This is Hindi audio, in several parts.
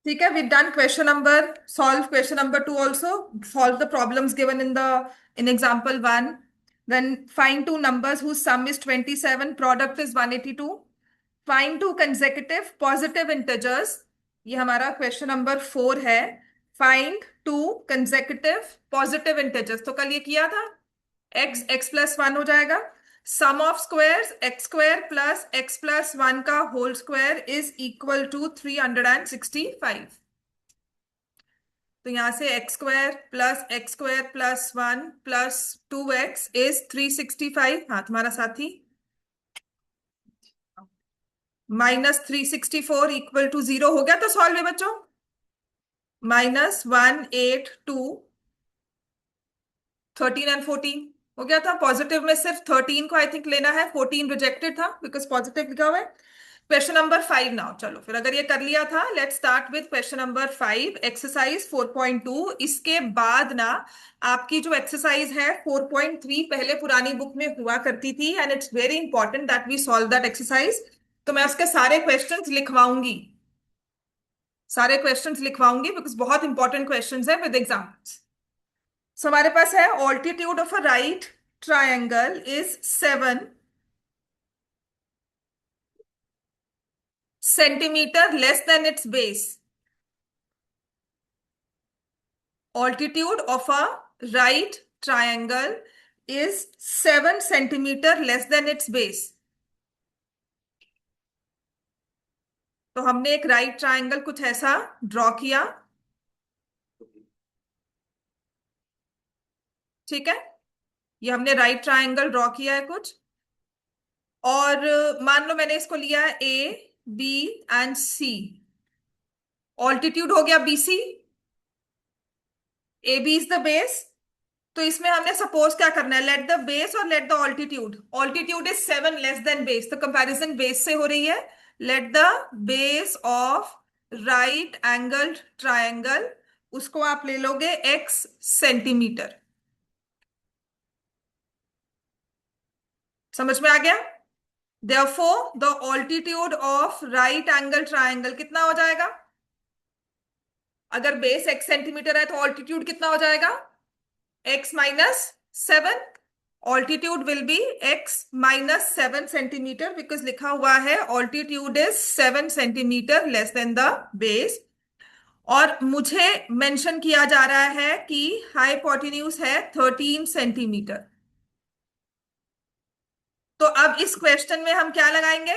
ठीक है, we've done question number, solve question number 2 also, solve the problems given in example 1. Then find two numbers whose sum is 27, product is 182. Find two consecutive positive integers. ये हमारा question number 4 है. Find two consecutive positive integers. तो कल ये किया था. x plus 1 हो जाएगा. Sum of squares x square plus x plus 1 का whole square is equal to 365. तो यहां से x square plus 1 plus 2x is 365. हाँ, तुम्हारा साथी. -364 इक्वल टू 0 हो गया. तो सॉल्व है बच्चों. -182, 13 एंड 14 हो गया था. पॉजिटिव में सिर्फ 13 को आई थिंक लेना है. 14 रिजेक्टेड था बिकॉज पॉजिटिव लिखा हुआ है. Question number 5 now. चलो फिर, अगर ये कर लिया था, let's start with question number 5, exercise 4.2. इसके बाद ना आपकी जो एक्सरसाइज है 4.3 पहले पुरानी बुक में हुआ करती थी, and it's very important that we solve that exercise. तो मैं उसके सारे क्वेश्चंस लिखवाऊंगी. सारे क्वेश्चंस लिखवाऊंगी बिकॉज बहुत इंपॉर्टेंट क्वेश्चंस है विद एग्जाम्पल्स. सो हमारे पास है altitude of a right triangle is 7 centimetre less than its base. Altitude of a right triangle is 7 centimeter less than its base. तो हमने एक राइट ट्रायंगल कुछ ऐसा ड्रॉ किया. ठीक है, ये हमने राइट ट्रायंगल ड्रॉ किया है कुछ. और मान लो मैंने इसको लिया है A B and C. Altitude हो गया BC. A B is the base. तो इसमें हमने सपोज क्या करना है, लेट द बेस और let the altitude. Altitude is 7 less than base, तो कंपैरिजन बेस से हो रही है. Let the base of right angled triangle, उसको आप ले लोगे x सेंटीमीटर. समझ में आ गया. Therefore the altitude of right angle triangle कितना हो जाएगा. अगर बेस x सेंटीमीटर है तो ऑल्टीट्यूड कितना हो जाएगा, x -7. Altitude will be x -7 centimetre because लिखा हुआ है altitude is 7 centimetre less than the base. और मुझे मेंशन किया जा रहा है कि हाइपोटेन्यूज है 13 सेंटीमीटर. तो अब इस क्वेश्चन में हम क्या लगाएंगे.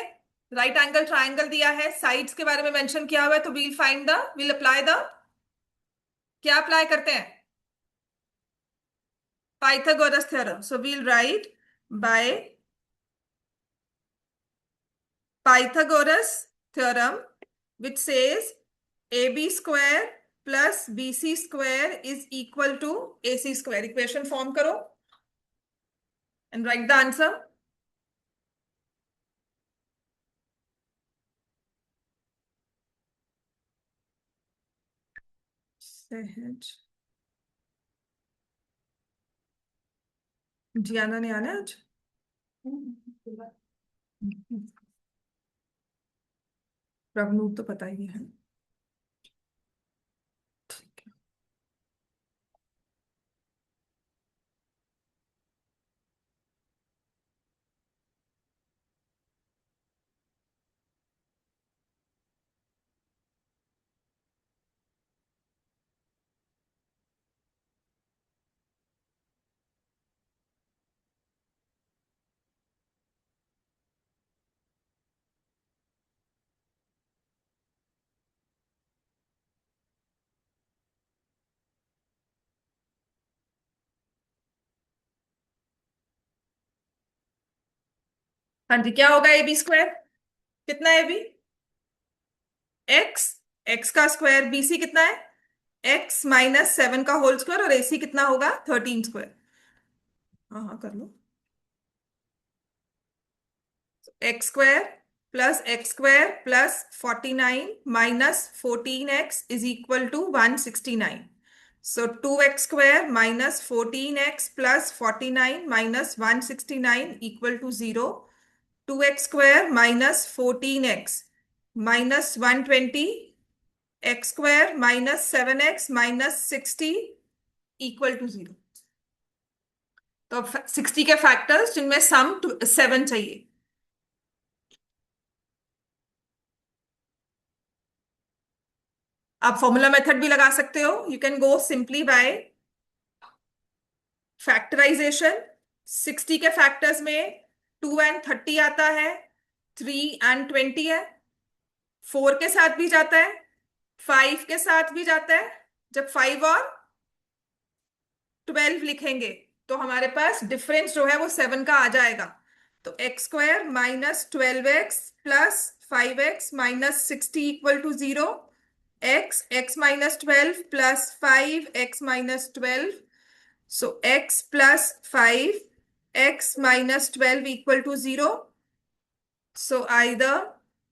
राइट एंगल ट्राइंगल दिया है, साइड्स के बारे में मेंशन किया हुआ है, तो वील अप्लाई द, क्या अप्लाई करते हैं, Pythagoras theorem. So we'll write by Pythagoras theorem, which says AB square plus BC square is equal to AC square. Equation form करो and write the answer. सहज जियाना ने आना आज. प्रवनूर तो पता ही है. ठीक है. हाँ जी, क्या होगा ए बी स्क्वायर. कितना है ए बी, एक्स. एक्स का स्क्वायर, बी सी कितना है, x -7 का होल स्क्वायर, और AC कितना होगा 13 स्क्वायर. हाँ हाँ कर लो. x square plus 49 minus 14x is equal to 169. So 2x square minus 14x plus 49 minus 169 equal to 0. 2x square minus 14x -120 X square -7x -60 equal to 0। तो अब 60 के फैक्टर्स जिनमें सम 7 चाहिए। आप फॉर्मूला मेथड भी लगा सकते हो। You can go simply by factorisation. 60 के फैक्टर्स में 2 and 30 आता है, 3 and 20 है, 4 के साथ भी जाता है, 5 के साथ भी जाता है। जब 5 और 12 लिखेंगे तो हमारे पास डिफरेंस जो है वो 7 का आ जाएगा। तो X square -12x +5x -60 equal to 0। x -12 +5x -12, so x +5 x -12 equal to 0। So either,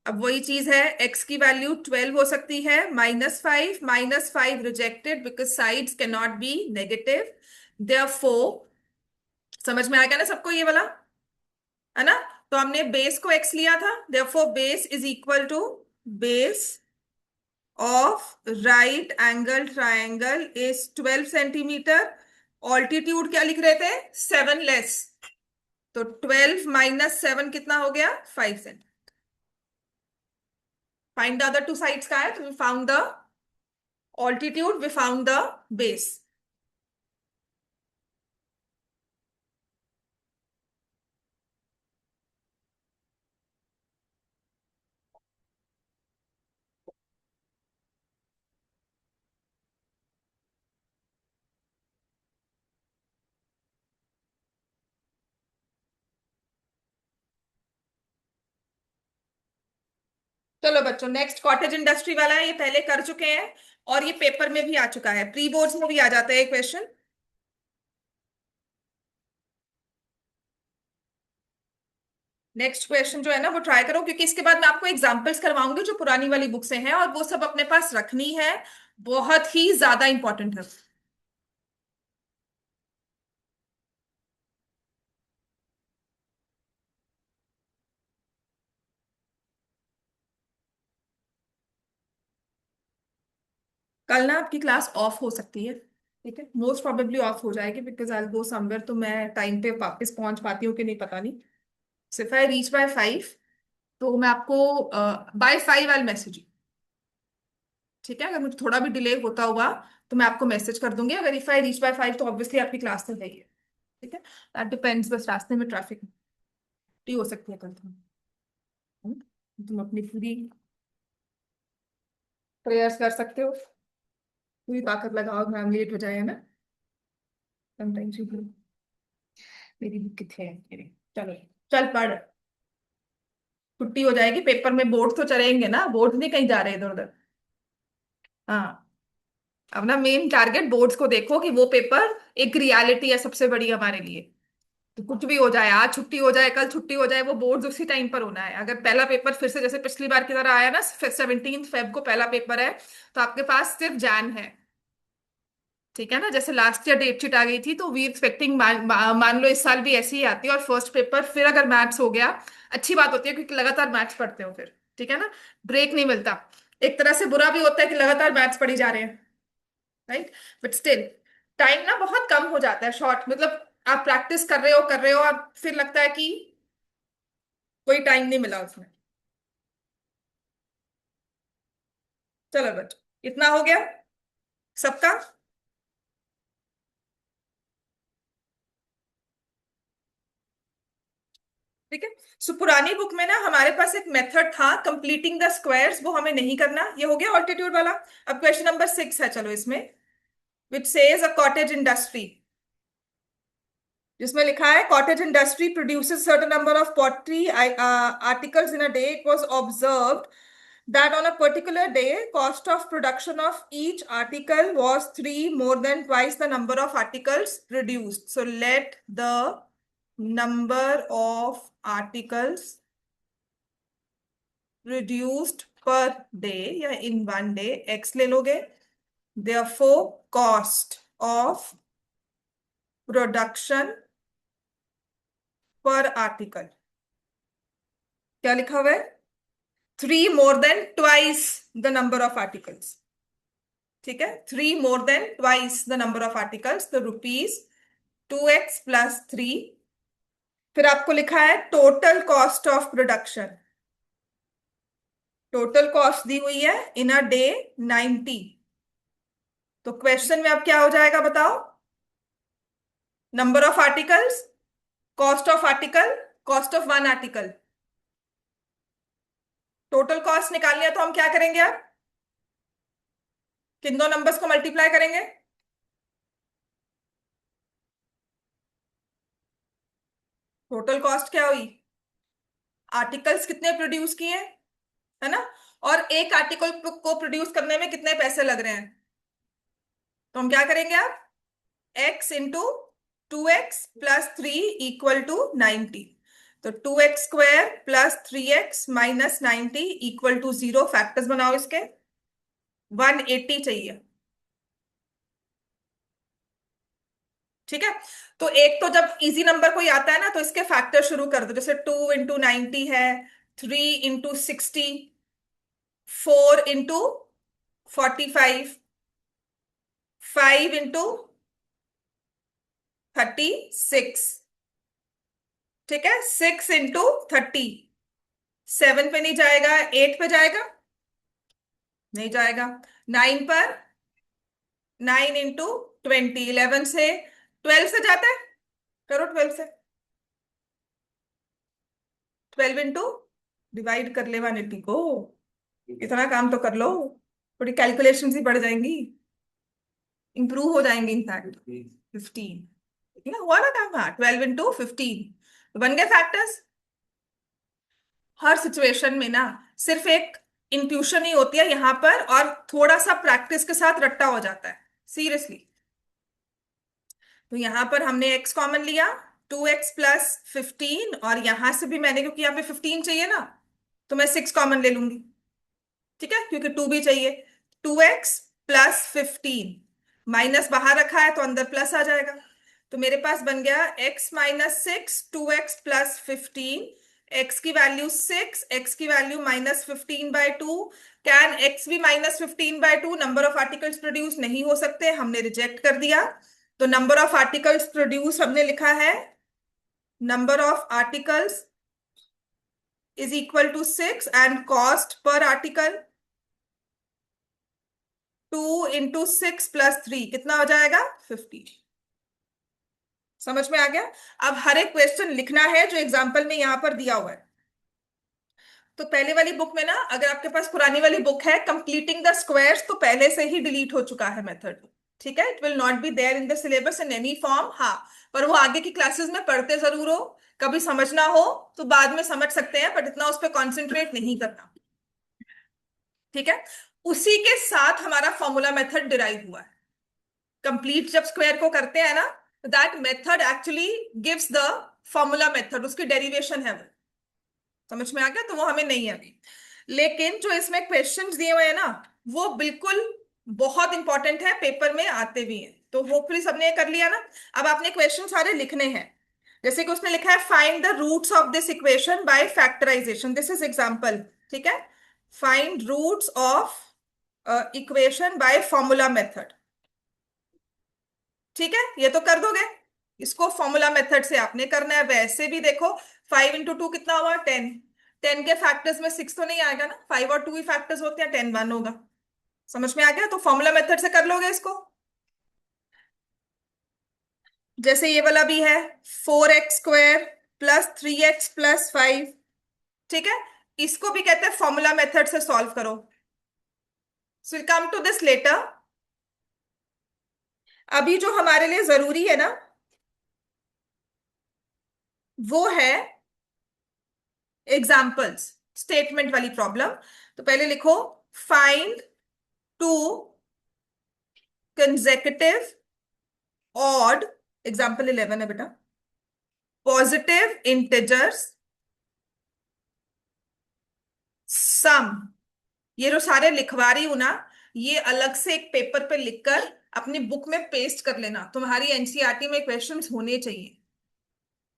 अब वही चीज है, x की वैल्यू 12 हो सकती है, -5 rejected because sides can not be negative. Therefore, समझ में आ गया ना सबको ये वाला, है ना? तो हमने बेस को x लिया था, therefore base is equal to base of right angle triangle is 12 centimetre. Altitude क्या लिख रहे थे? 7 लेस। तो 12 - 7 कितना हो गया? 5 centimetre. Find the other two sides का है, तो we found the altitude, we found the base. चलो बच्चों, नेक्स्ट कॉटेज इंडस्ट्री वाला है, ये पहले कर चुके हैं और ये पेपर में भी आ चुका है, प्री बोर्ड्स में भी आ जाता है क्वेश्चन। नेक्स्ट क्वेश्चन जो है ना वो ट्राई करो, क्योंकि इसके बाद मैं आपको एग्जांपल्स करवाऊंगी जो पुरानी वाली बुक से हैं, और वो सब अपने पास रखनी है, बहुत ही ज्यादा इंपॉर्टेंट है। कल ना आपकी क्लास ऑफ हो सकती है, ठीक है, मोस्ट प्रोबेबली ऑफ हो जाएगी, बिकॉज आई गो समवेयर, तो मैं टाइम पे वापस पहुंच पाती हूँ कि नहीं पता नहीं। सिर्फ आई रीच बाय 5, तो मैं आपको बाय 5 आई मैसेज, ठीक है? अगर मुझे थोड़ा भी डिले होता हुआ तो मैं आपको मैसेज कर दूंगी। अगर इफ आई रीच बाय 5 तो ऑब्वियसली आपकी क्लास तो है ही है, ठीक है? दैट डिपेंड्स, बस रास्ते में ट्रैफिक हो सकती है कल तो। तुम अपनी पूरी प्रेयर्स कर सकते हो, पूरी ताकत लगाओ, एग्जाम लेट हो जाए, है ना? समटाइम्स यू, मेरी बुक कितने है मेरी, चलो चल पढ़, छुट्टी हो जाएगी, पेपर में बोर्ड तो चलेंगे ना, बोर्ड नहीं कहीं जा रहे इधर उधर। हाँ, अब ना मेन टारगेट बोर्ड्स को देखो कि वो पेपर एक रियलिटी है सबसे बड़ी हमारे लिए। तो कुछ भी हो जाए, आज छुट्टी हो जाए, कल छुट्टी हो जाए, वो बोर्ड उसी टाइम पर होना है। अगर पहला पेपर फिर से जैसे पिछली बार की तरह आया ना, 17 फेब को पहला पेपर है, तो आपके पास सिर्फ जैन है, ठीक है ना? जैसे लास्ट ईयर डेट शीट आ गई थी, तो वी एक्सपेक्टिंग, मान लो इस साल भी ऐसी ही आती है, और फर्स्ट पेपर फिर अगर मैथ्स हो गया, अच्छी बात होती है क्योंकि लगातार मैथ्स पढ़ते हो फिर, ठीक है ना? ब्रेक नहीं मिलता। एक तरह से बुरा भी होता है कि लगातार मैथ्स पढ़ी जा रहे हैं, राइट? बट स्टिल टाइम ना बहुत कम हो जाता है, शॉर्ट, मतलब आप प्रैक्टिस कर रहे हो और फिर लगता है कि कोई टाइम नहीं मिला उसमें। चलो बच्चों, इतना हो गया सबका? ठीक है। सो पुरानी बुक में ना हमारे पास एक मेथड था कंप्लीटिंग द स्क्वायर्स, वो हमें नहीं करना, ये हो गया ऑल्टीट्यूड वाला। अब क्वेश्चन नंबर 6 है, चलो इसमें, which says a cottage industry, जिसमें लिखा है cottage industry produces certain number of pottery articles in a day. It was observed that on a particular day cost of production of each article was 3 more than twice the number of articles produced. So let the number of articles produced per day या in one day x ले लोगे, therefore cost of production per article क्या लिखा हुआ है? 3 more than twice the number of articles. ठीक है, 3 more than twice the number of articles, तो रुपीज 2x plus 3। फिर आपको लिखा है total cost of production. Total cost दी हुई है इन अ डे 90। तो क्वेश्चन में अब क्या हो जाएगा बताओ? Number of articles, cost of article, cost of one article. Total cost निकालनी है तो हम क्या करेंगे? अब किन दो नंबर्स को मल्टीप्लाई करेंगे? टोटल कॉस्ट क्या हुई? आर्टिकल्स कितने प्रोड्यूस किए, है ना, और एक आर्टिकल को प्रोड्यूस करने में कितने पैसे लग रहे हैं। तो हम क्या करेंगे अब? x into 2x plus 3 equal to 90। तो 2x square plus 3x minus 90 equal to 0। Factors बनाओ इसके। 180 चाहिए। ठीक है, तो एक तो जब इजी नंबर कोई आता है ना तो इसके फैक्टर शुरू कर दो। जैसे 2 इंटू 90 है, 3 इंटू 60, 4 इंटू 45, 5 इंटू 36। ठीक है, 6 इंटू 30। 7 पे नहीं जाएगा, 8 पे जाएगा, नहीं जाएगा। 9 पर, 9 इंटू 20, 11 से, 12 से जाता है, करो 12 से। 12 इंटू, डिवाइड कर ले 180 को। इतना काम तो कर लो, थोड़ी कैलकुलेशन ही बढ़ जाएंगी, इंप्रूव हो जाएंगे इनफैक्ट। 15, ठीक है, हुआ ना काम। हाँ, 12 इंटू 15 बन गए फैक्टर्स। हर सिचुएशन में ना सिर्फ एक इंट्यूशन ही होती है यहां पर, और थोड़ा सा प्रैक्टिस के साथ रट्टा हो जाता है, सीरियसली। तो यहां पर हमने x कॉमन लिया, 2x प्लस 15, और यहां से भी मैंने, क्योंकि यहाँ पे 15 चाहिए ना, तो मैं 6 कॉमन ले लूंगी। ठीक है, क्योंकि 2 भी चाहिए। 2x प्लस 15, माइनस बाहर रखा है तो अंदर प्लस आ जाएगा। तो मेरे पास बन गया x minus 6, 2x plus 15। x की वैल्यू 6, x की वैल्यू माइनस 15/2। कैन x भी -15/2? नंबर ऑफ आर्टिकल्स प्रोड्यूस नहीं हो सकते, हमने रिजेक्ट कर दिया। तो नंबर ऑफ आर्टिकल्स प्रोड्यूस हमने लिखा है, number of articles is equal to 6 and cost per article 2 into 6 plus 3 कितना हो जाएगा? 50। समझ में आ गया? अब हर एक क्वेश्चन लिखना है जो एग्जाम्पल में यहां पर दिया हुआ है। तो पहले वाली बुक में ना, अगर आपके पास पुरानी वाली बुक है कंप्लीटिंग द स्क्वायर्स, तो पहले से ही डिलीट हो चुका है मेथड। ठीक है, it will not be there in the syllabus in any form. हाँ, पर वो आगे की क्लासेस में पढ़ते जरूर हो। कभी समझना हो तो बाद में समझ सकते हैं, बट इतना उस पर कॉन्सेंट्रेट नहीं करना। ठीक है, उसी के साथ हमारा फॉर्मूला मेथड डिराइव हुआ है। कंप्लीट जब स्क्वायर को करते हैं ना, that method actually gives the formula method, उसकी डेरिवेशन है वो। समझ में आ गया? तो वो हमें नहीं है अभी। लेकिन जो इसमें क्वेश्चंस दिए हुए हैं ना, वो बिल्कुल बहुत इंपॉर्टेंट है, पेपर में आते भी हैं। तो होपफुली सबने ये कर लिया ना। अब आपने क्वेश्चन सारे लिखने हैं। जैसे कि उसने लिखा है find the roots of this equation by factorisation, this is example. ठीक है, find roots of equation by formula method. ठीक है, ये तो कर दोगे। इसको फॉर्मूला मेथड से आपने करना है। वैसे भी देखो, 5 इंटू 2 कितना हुआ? 10। 10 के फैक्टर्स में 6 तो नहीं आएगा ना, 5 और 2 ही फैक्टर्स होते हैं, 10 1 होगा। समझ में आ गया? तो फॉर्मूला मेथड से कर लोगे इसको। जैसे ये वाला भी है, 4x square plus 3x plus 5। ठीक है, इसको भी कहते हैं फॉर्मूला मेथड से सॉल्व करो। So will come to this later. अभी जो हमारे लिए जरूरी है ना, वो है एग्जाम्पल्स, स्टेटमेंट वाली प्रॉब्लम। तो पहले लिखो, find to consecutive odd, example 11 है बेटा, पॉजिटिव इंटिजर्स सम। ये जो सारे लिखवा रही हूं ना, ये अलग से एक पेपर पे लिखकर अपनी बुक में पेस्ट कर लेना। तुम्हारी एनसीईआरटी में क्वेश्चंस होने चाहिए।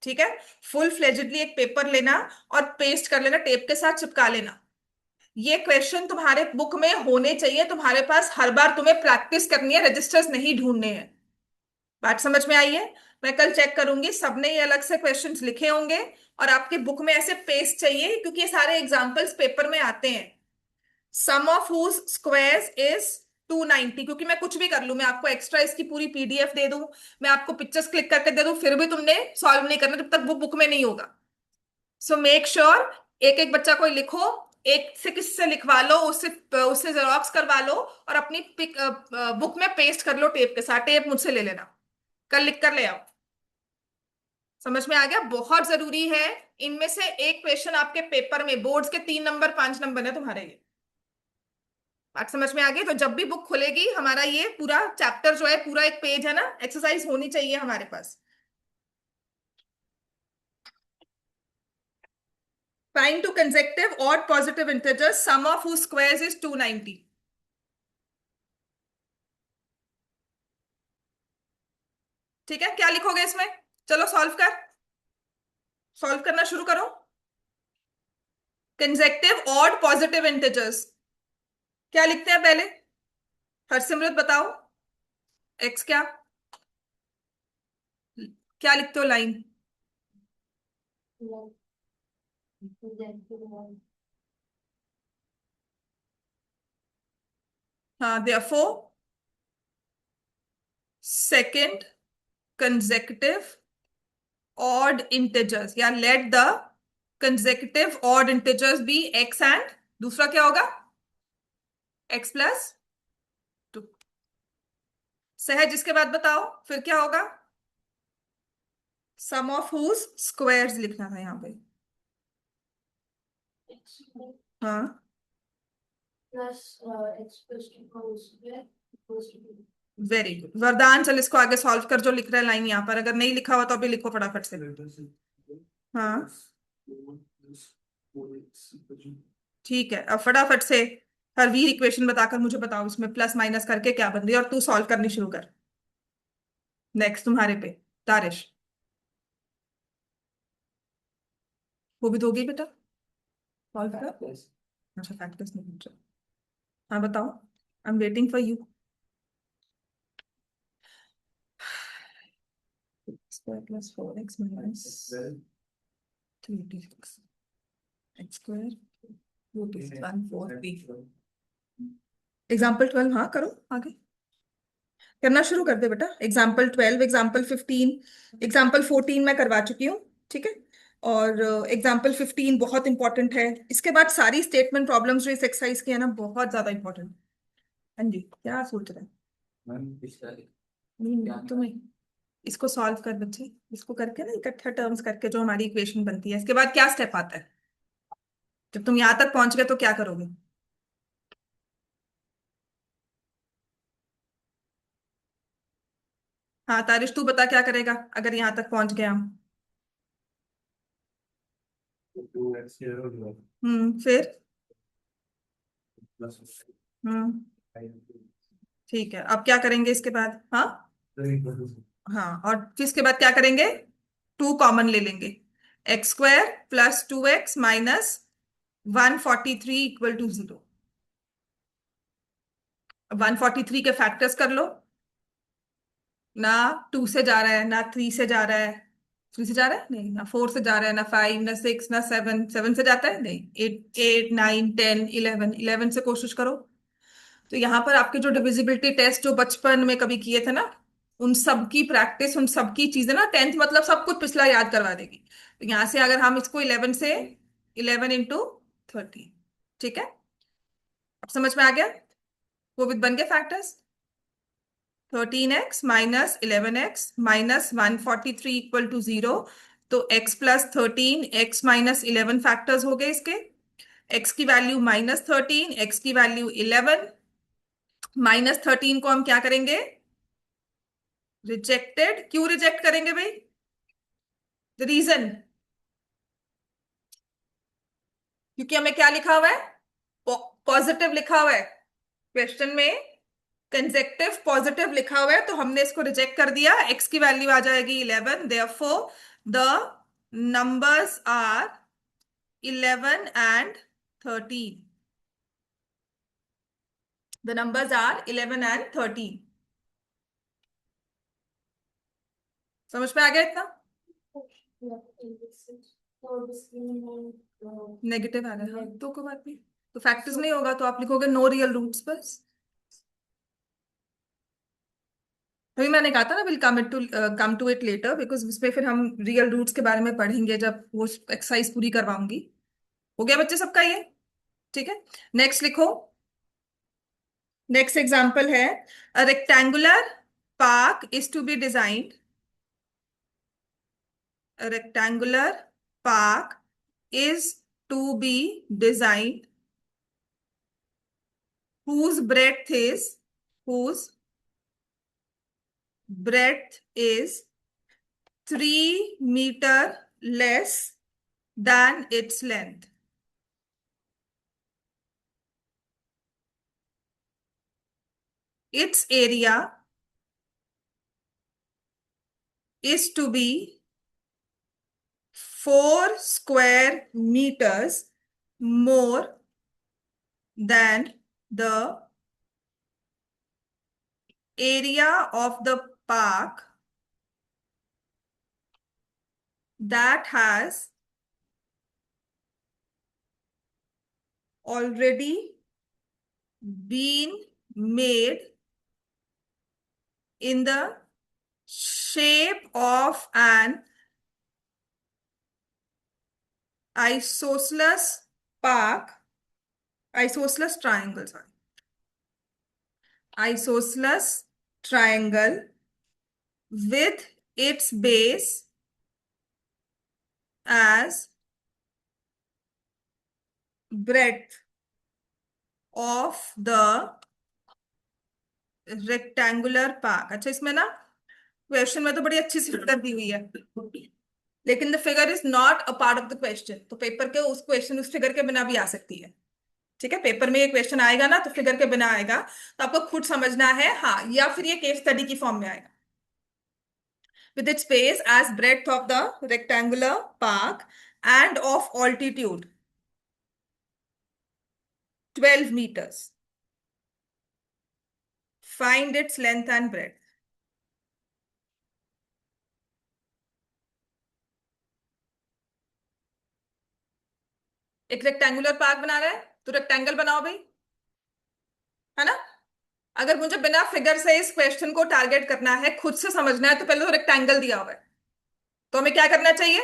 ठीक है, फुल फ्लेजेडली एक पेपर लेना और पेस्ट कर लेना, टेप के साथ चिपका लेना। ये क्वेश्चन तुम्हारे बुक में होने चाहिए, तुम्हारे पास हर बार तुम्हें प्रैक्टिस करनी है, रजिस्टर्स नहीं ढूंढने हैं। बात समझ में आई है? मैं कल चेक करूंगी, सबने ये अलग से क्वेश्चंस लिखे होंगे और आपके बुक में ऐसे पेस्ट चाहिए, क्योंकि ये सारे एग्जांपल्स पेपर में आते हैं। सम ऑफ हुज स्क्वायर्स इज 290, क्योंकि मैं कुछ भी कर लूं, मैं आपको एक्स्ट्रा इसकी पूरी पीडीएफ दे दूं, मैं आपको पिक्चर्स क्लिक करके दे दूं, फिर भी तुमने सॉल्व नहीं करना जब तक वो बुक में नहीं होगा। सो मेक श्योर एक एक बच्चा कोई लिखो, एक से किसी से लिखवा लो, उससे उससे जेरोक्स करवा लो और अपनी पिक बुक में पेस्ट कर लो टेप के साथ। टेप मुझसे ले लेना, कल लिख कर ले आओ। समझ में आ गया? बहुत जरूरी है। इनमें से एक क्वेश्चन आपके पेपर में, बोर्ड्स के 3 नंबर 5 नंबर है तुम्हारे ये। बात समझ में आ गई? तो जब भी बुक खुलेगी, हमारा ये पूरा चैप्टर जो है, पूरा एक पेज है ना, एक्सरसाइज होनी चाहिए हमारे पास। Find two consecutive odd positive integers sum of whose squares is 290। ठीक है, क्या लिखोगे इसमें? चलो सॉल्व करना शुरू करो। कंसेक्टिव ऑड पॉजिटिव इंटीजर्स क्या लिखते हैं पहले? हरसिमरत बताओ। एक्स क्या क्या लिखते हो लाइन? हाँ, therefore second consecutive odd integers, या let the consecutive odd integers be x and दूसरा क्या होगा? x plus 2। सहज इसके बाद बताओ फिर क्या होगा? सम ऑफ whose स्क्वायर्स लिखना था यहाँ पे। हाँ, वेरी गुड वरदान। चल इसको आगे सॉल्व कर, जो लिख रहा है लाइन यहाँ पर, अगर नहीं लिखा हुआ तो अभी लिखो फटाफट से। हाँ, ठीक है, अब फटाफट से हरवीर इक्वेशन बताकर मुझे बताओ इसमें प्लस माइनस करके क्या बन रही है, और तू सॉल्व करनी शुरू कर। नेक्स्ट तुम्हारे पे तारिश। वो भी दोगी बेटा? सॉल्व कर। अच्छा, फैक्टर्स नहीं पूछ रहा। हाँ बताओ, I am waiting for you. Square plus 4x minus 3x square root 143। Example 12, हाँ करो आगे, करना शुरू कर दे बेटा। एग्जाम्पल 12, एग्जाम्पल 15, एग्जाम्पल 14 मैं करवा चुकी हूँ, ठीक है। और एग्जाम्पल 15 बहुत इंपॉर्टेंट है। इसके बाद सारी स्टेटमेंट प्रॉब्लम्स जो इस एक्सरसाइज की है ना, बहुत ज्यादा इंपॉर्टेंट। हाँ जी, क्या सोच रहे हैं? नहीं, तुम्हें इसको सॉल्व कर बच्चे, इसको करके ना इकट्ठा टर्म्स करके जो हमारी इक्वेशन बनती है, इसके बाद क्या स्टेप आता है? जब तुम यहां तक पहुंच गए तो क्या करोगे? हाँ तारिश, तू बता क्या करेगा अगर यहां तक पहुंच गया हम? फिर? हम्म, ठीक है, अब क्या करेंगे इसके बाद? हाँ, हाँ, और फिर इसके बाद क्या करेंगे? 2 कॉमन ले लेंगे। x² plus 2x minus 143 equal to 0। 143 के फैक्टर्स कर लो। ना 2 से जा रहा है, ना 3 से जा रहा है। 3 से जा रहा है नहीं, ना 4 से जा रहा है, ना 5, ना 6, ना 7। 7 से जाता है नहीं। 8, 8, 9, 10, 11, 11 से कोशिश करो। तो यहाँ पर आपके जो डिविजिबिलिटी टेस्ट जो बचपन में कभी किए थे ना, उन सब की प्रैक्टिस, उन सब की चीजें ना, 10th मतलब सब कुछ पिछला याद करवा देगी। तो यहाँ से अगर हम इसको 11 से, 11 इंटू 30, ठीक है, अब समझ में आ गया? वो विद बन गए factors. 13x minus 11x minus 143 equal to 0। तो x plus 13, x minus 11 factors हो गए इसके। x की वैल्यू -13, x की वैल्यू 11। -13 को हम क्या करेंगे? रिजेक्टेड। क्यों रिजेक्ट करेंगे भाई? द रीजन, क्योंकि हमें क्या लिखा हुआ है? पॉजिटिव लिखा हुआ है क्वेश्चन में, कंसेक्टिव पॉजिटिव लिखा हुआ है, तो हमने इसको रिजेक्ट कर दिया। x की वैल्यू आ जाएगी 11, therefore the numbers are 11 and 13। The numbers are 11 and 13. समझ में आ गया इतना? नेगेटिव आ रहा है, तो कोई बात नहीं, तो फैक्टर्स नहीं होगा तो आप लिखोगे नो रियल रूट्स बस। अभी मैंने कहा था ना will come to it later, because उसमें फिर हम रियल रूट्स के बारे में पढ़ेंगे जब वो एक्सरसाइज पूरी करवाऊंगी। हो गया बच्चे सबका ये? ठीक है, नेक्स्ट लिखो। नेक्स्ट एग्जाम्पल है, a rectangular park is to be designed, a rectangular park is to be designed whose breadth is 3 meter less than its length. Its area is to be 4 square meters more than the area of the park that has already been made in the shape of an isosceles triangle, isosceles triangle with its base as breadth of the rectangular park. अच्छा, इसमें ना क्वेश्चन में तो बड़ी अच्छी सी फिगर दी हुई है, लेकिन the figure is not a part of the question, तो पेपर के उस क्वेश्चन उस फिगर के बिना भी आ सकती है। ठीक है, पेपर में ये क्वेश्चन आएगा ना तो फिगर के बिना आएगा, तो आपको खुद समझना है, हाँ, या फिर ये केस स्टडी की फॉर्म में आएगा। With its base as breadth of the rectangular park and of altitude 12 meters. Find its length and breadth. एक रेक्टेंगुलर पार्क बना रहा है तो रेक्टेंगल बनाओ भाई, है ना? अगर मुझे बिना फिगर से इस क्वेश्चन को टारगेट करना है, खुद से समझना है, तो पहले तो रेक्टेंगल दिया हुआ है, तो हमें क्या करना चाहिए?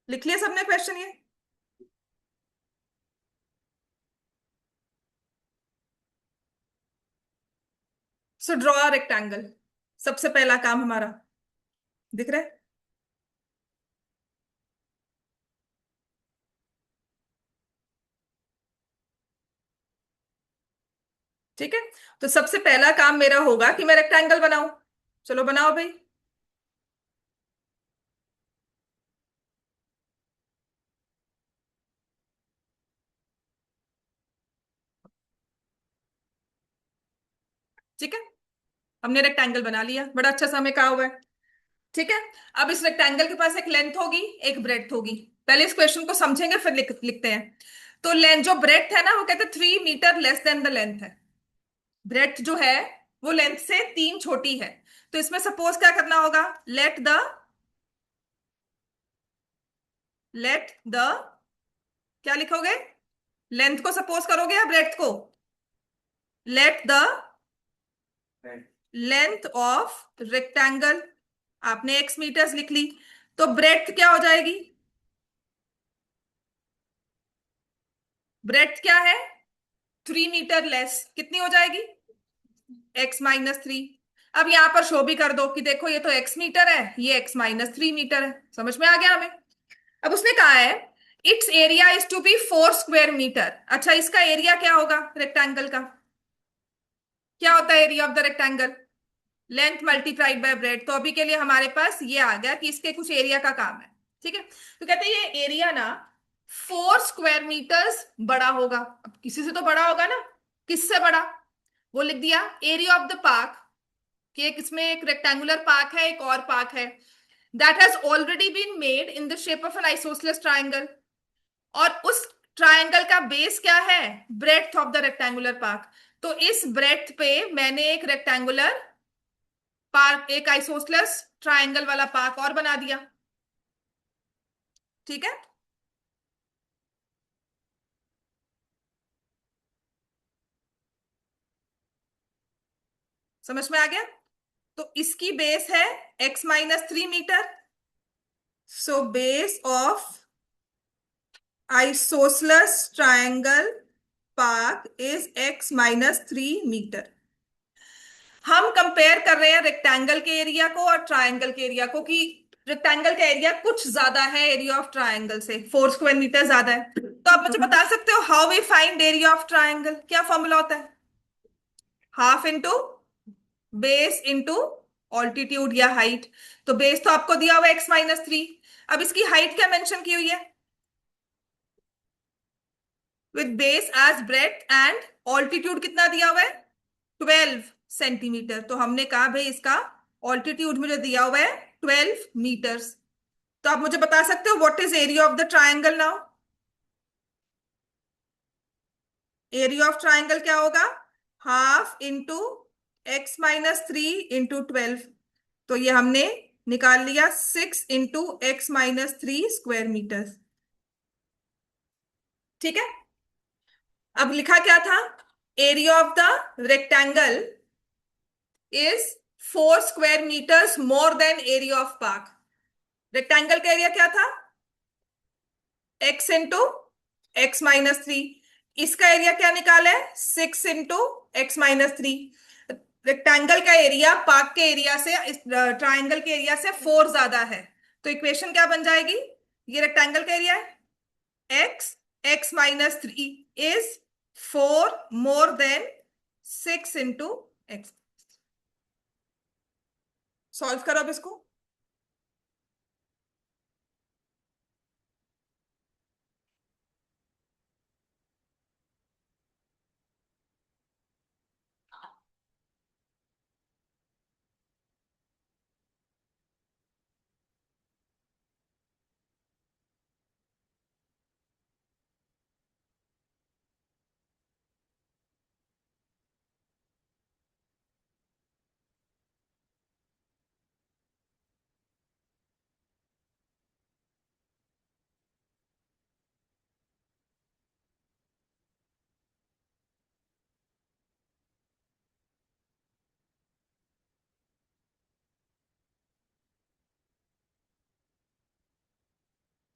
लिख लिया सबने क्वेश्चन ये? सो ड्रॉ अ रेक्टेंगल, सबसे पहला काम हमारा, दिख रहा है? ठीक है, तो सबसे पहला काम मेरा होगा कि मैं रेक्टेंगल बनाऊं। चलो बनाओ भाई। ठीक है, हमने रेक्टेंगल बना लिया, बड़ा अच्छा सा हमें कहा हुआ है। ठीक है, अब इस रेक्टेंगल के पास एक लेंथ होगी, एक ब्रेड्थ होगी। पहले इस क्वेश्चन को समझेंगे फिर लिखते हैं। तो लेंथ जो ब्रेड्थ है ना, वो कहते हैं 3 metre less than the length है। ब्रेड्थ जो है वो लेंथ से 3 छोटी है, तो इसमें सपोज क्या करना होगा, लेट द क्या लिखोगे? लेंथ को सपोज करोगे या ब्रेड्थ को? Let the length of rectangle, आपने x मीटर्स लिख ली, तो ब्रेड्थ क्या हो जाएगी? ब्रेड्थ क्या है? 3 मीटर लेस, कितनी हो जाएगी? x-3। अब यहां पर शो भी कर दो कि देखो ये तो x मीटर है, ये x-3 मीटर है। समझ में आ गया हमें? अब उसने कहा है it's area is to be 4 square metre. अच्छा, इसका एरिया क्या होगा रेक्टेंगल का? क्या होता है area of the rectangle? Length multiplied by bread. तो अभी के लिए हमारे पास ये आ गया कि इसके कुछ एरिया का काम है। ठीक है, तो कहते हैं ये एरिया ना 4 स्क्वायर मीटर्स बड़ा होगा। अब किसी से तो बड़ा होगा ना, किससे बड़ा? वो लिख दिया एरिया ऑफ द पार्क, कि एक इसमें एक रेक्टेंगुलर पार्क है, एक और पार्क है, that has already been made in the shape of an isosceles triangle, और उस ट्रायंगल का बेस क्या है? Breadth of the rectangular park. तो इस ब्रेड्थ पे मैंने एक रेक्टेंगुलर पार्क, एक आइसोसलेस ट्रायंगल वाला पार्क और बना दिया। ठीक है, समझ में आ गया? तो इसकी बेस है x-3 metre. So base of isosceles triangle park is x-3 metre. हम कंपेयर कर रहे हैं रेक्टेंगल के एरिया को और ट्रायंगल के एरिया को, कि रेक्टेंगल का एरिया कुछ ज्यादा है एरिया ऑफ ट्रायंगल से, 4 स्क्वायर मीटर ज्यादा है। तो आप मुझे बता सकते हो how we find area of triangle? क्या फॉर्मूला होता है? Half into base into altitude या हाइट। तो बेस तो आपको दिया हुआ है x-3। अब इसकी हाइट क्या मेंशन की हुई है? With base as breadth and altitude कितना दिया हुआ है? 12 सेंटीमीटर। तो हमने कहा भाई इसका ऑल्टीट्यूड मुझे दिया हुआ है 12 मीटर्स। तो आप मुझे बता सकते हो what is area of the triangle now? Area of triangle क्या होगा? Half into x-3 into 12। तो ये हमने निकाल लिया 6 इंटू x-3 स्क्वायर मीटर। ठीक है, अब लिखा क्या था? Area of the rectangle is 4 square metres more than area of park. Rectangle का एरिया क्या था? x into x-3। इसका एरिया क्या निकाला है? 6 इंटू x-3। रेक्टेंगल का एरिया पार्क के एरिया से, ट्राइंगल के एरिया से 4 ज्यादा है। तो इक्वेशन क्या बन जाएगी? ये रेक्टेंगल का एरिया है, x-3 is 4 more than 6 into x। Solve करो अब इसको।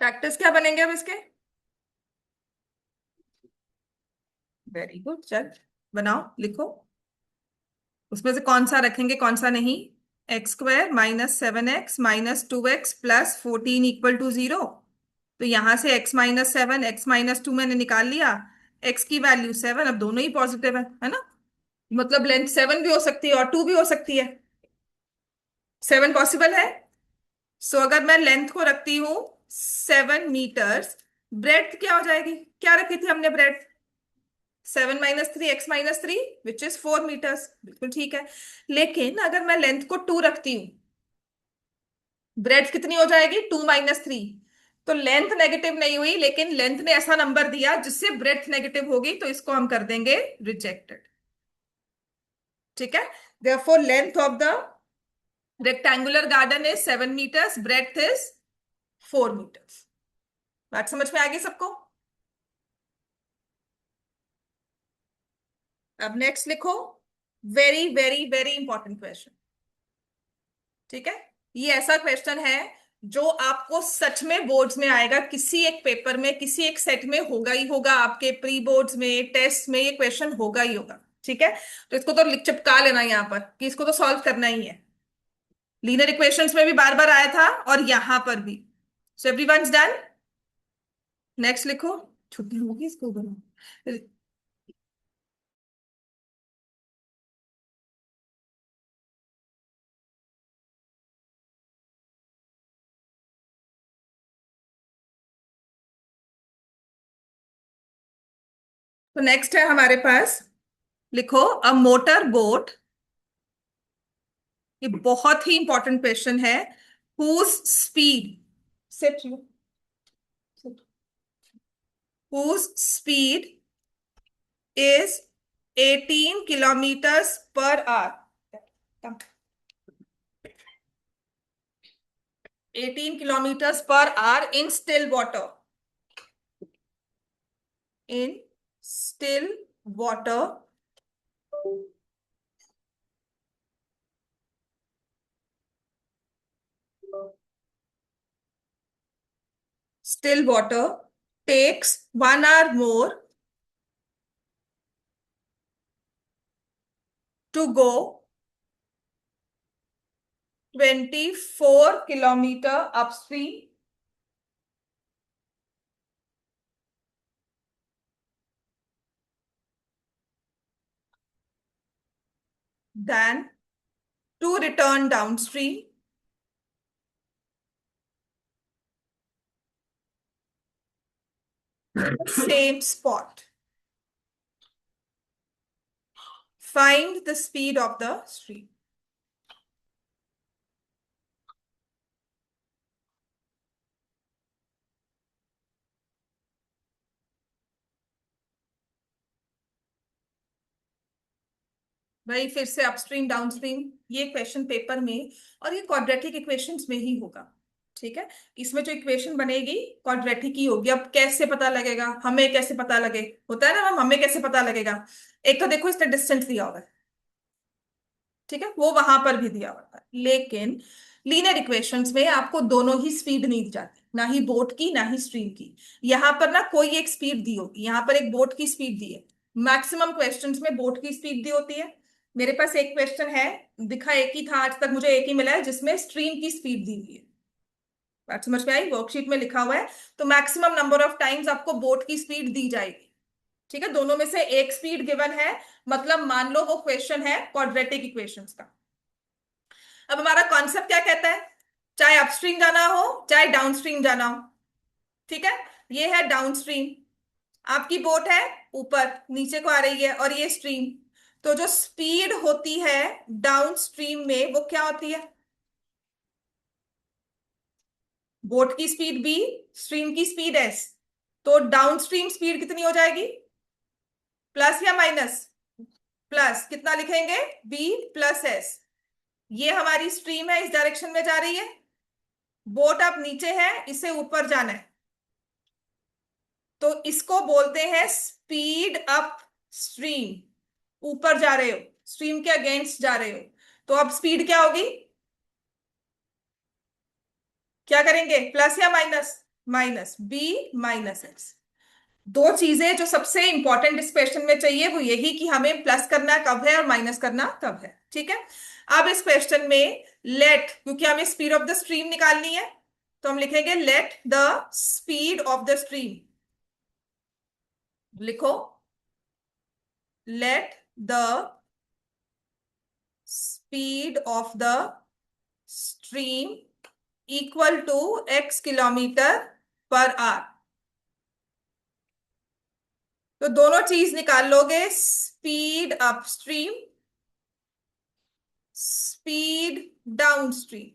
फैक्टर्स क्या बनेंगे अब इसके? वेरी गुड, चल बनाओ, लिखो। उसमें से कौन सा रखेंगे कौन सा नहीं? x² - 7x - 2x + 14 = 0। तो यहां से x-7 x-2 मैंने निकाल लिया। x की वैल्यू 7, अब दोनों ही पॉजिटिव है ना? मतलब लेंथ 7 भी हो सकती है और 2 भी हो सकती है। 7 पॉसिबल है। सो अगर मैं लेंथ को रखती हूँ 7 मीटर्स, ब्रेड्थ क्या हो जाएगी? क्या रखी थी हमने breadth? 7 - 3 x-3 which is 4 metres. बिल्कुल ठीक है। लेकिन अगर मैं लेंथ को 2 रखती हूँ, ब्रेड्थ कितनी हो जाएगी? 2 - 3। तो लेंथ नेगेटिव नहीं हुई, लेकिन लेंथ ने ऐसा नंबर दिया जिससे ब्रेड्थ नेगेटिव होगी, तो इसको हम कर देंगे रिजेक्टेड। ठीक है, therefore length of the rectangular garden is 7 metres, breadth is 4 metres. बात समझ में आ गई सबको? अब नेक्स्ट लिखो। Very very very important question. ठीक है, ये ऐसा क्वेश्चन है जो आपको सच में बोर्ड्स में आएगा, किसी एक पेपर में, किसी एक सेट में होगा ही होगा, आपके प्री बोर्ड्स में, टेस्ट में ये क्वेश्चन होगा ही होगा। ठीक है, तो इसको तो लिख चिपका लेना यहाँ पर कि इसको तो सॉल्व करना ही है। लीनियर इक्वेशंस में भी बार बार आया था और यहां पर भी। सो एवरीवनस डन। नेक्स्ट लिखो। छुट्टी होगी इसको बनाओ। तो नेक्स्ट है हमारे पास, लिखो अ मोटर बोट। ये बहुत ही इंपॉर्टेंट क्वेश्चन है। Whose speed, sit you, whose speed is 18 kilometers per hour. 18 kilometers per hour in still water. In still water. Still water takes 1 hour more to go 24 kilometer upstream than to return downstream same spot. Find the speed of the stream. भाई फिर से अपस्ट्रीम डाउनस्ट्रीम, ये क्वेश्चन पेपर में और ये क्वाड्रेटिक इक्वेशंस में ही होगा। ठीक है, इसमें जो इक्वेशन बनेगी क्वाड्रेटिक ही होगी। अब कैसे पता लगेगा, हमें कैसे पता लगे, होता है ना मैम, हमें कैसे पता लगेगा? एक तो देखो इसने डिस्टेंस दिया होगा, ठीक है, वो वहां पर भी दिया हुआ था, लेकिन लीनियर इक्वेशंस में आपको दोनों ही स्पीड नहीं दी जाती, ना ही बोट की ना ही स्ट्रीम की। यहां पर ना कोई एक स्पीड दी होगी, यहां पर एक बोट की स्पीड दी है। मैक्सिमम क्वेश्चंस में बोट की स्पीड दी होती है। मेरे पास एक क्वेश्चन है, दिखा एक ही था आज तक, मुझे एक ही मिला है जिसमें स्ट्रीम की स्पीड दी हुई है। बात समझ में आई? वर्कशीट में लिखा हुआ है, तो मैक्सिमम नंबर ऑफ टाइम्स आपको बोट की स्पीड दी जाएगी। ठीक है, दोनों में से एक स्पीड गिवन है, मतलब मान लो वो क्वेश्चन है क्वाड्रेटिक इक्वेशंस का। अब हमारा कॉन्सेप्ट क्या कहता है, चाहे अपस्ट्रीम जाना हो चाहे डाउनस्ट्रीम जाना हो। ठीक है, ये है डाउनस्ट्रीम, आपकी बोट है ऊपर नीचे को आ रही है, और ये स्ट्रीम। तो जो स्पीड होती है डाउनस्ट्रीम में वो क्या होती है? बोट की स्पीड बी, स्ट्रीम की स्पीड एस। तो डाउनस्ट्रीम स्पीड कितनी हो जाएगी? प्लस या माइनस? प्लस, कितना लिखेंगे? B plus S. ये हमारी स्ट्रीम है, इस डायरेक्शन में जा रही है। बोट अब नीचे है, इसे ऊपर जाना है, तो इसको बोलते हैं स्पीड अप स्ट्रीम। ऊपर जा रहे हो, स्ट्रीम के अगेंस्ट जा रहे हो, तो अब स्पीड क्या होगी? क्या करेंगे, प्लस या minus? Minus, B minus X. दो चीजें जो सबसे इंपॉर्टेंट इस क्वेश्चन में चाहिए वो यही कि हमें प्लस करना कब है और माइनस करना कब है। ठीक है, अब इस क्वेश्चन में लेट, क्योंकि हमें स्पीड ऑफ द स्ट्रीम निकालनी है, तो हम लिखेंगे let the speed of the stream. लिखो, let the speed of the stream equal to x kilometre per hour. तो दोनों चीज निकाल लोगे, स्पीड अपस्ट्रीम, स्पीड डाउनस्ट्रीम।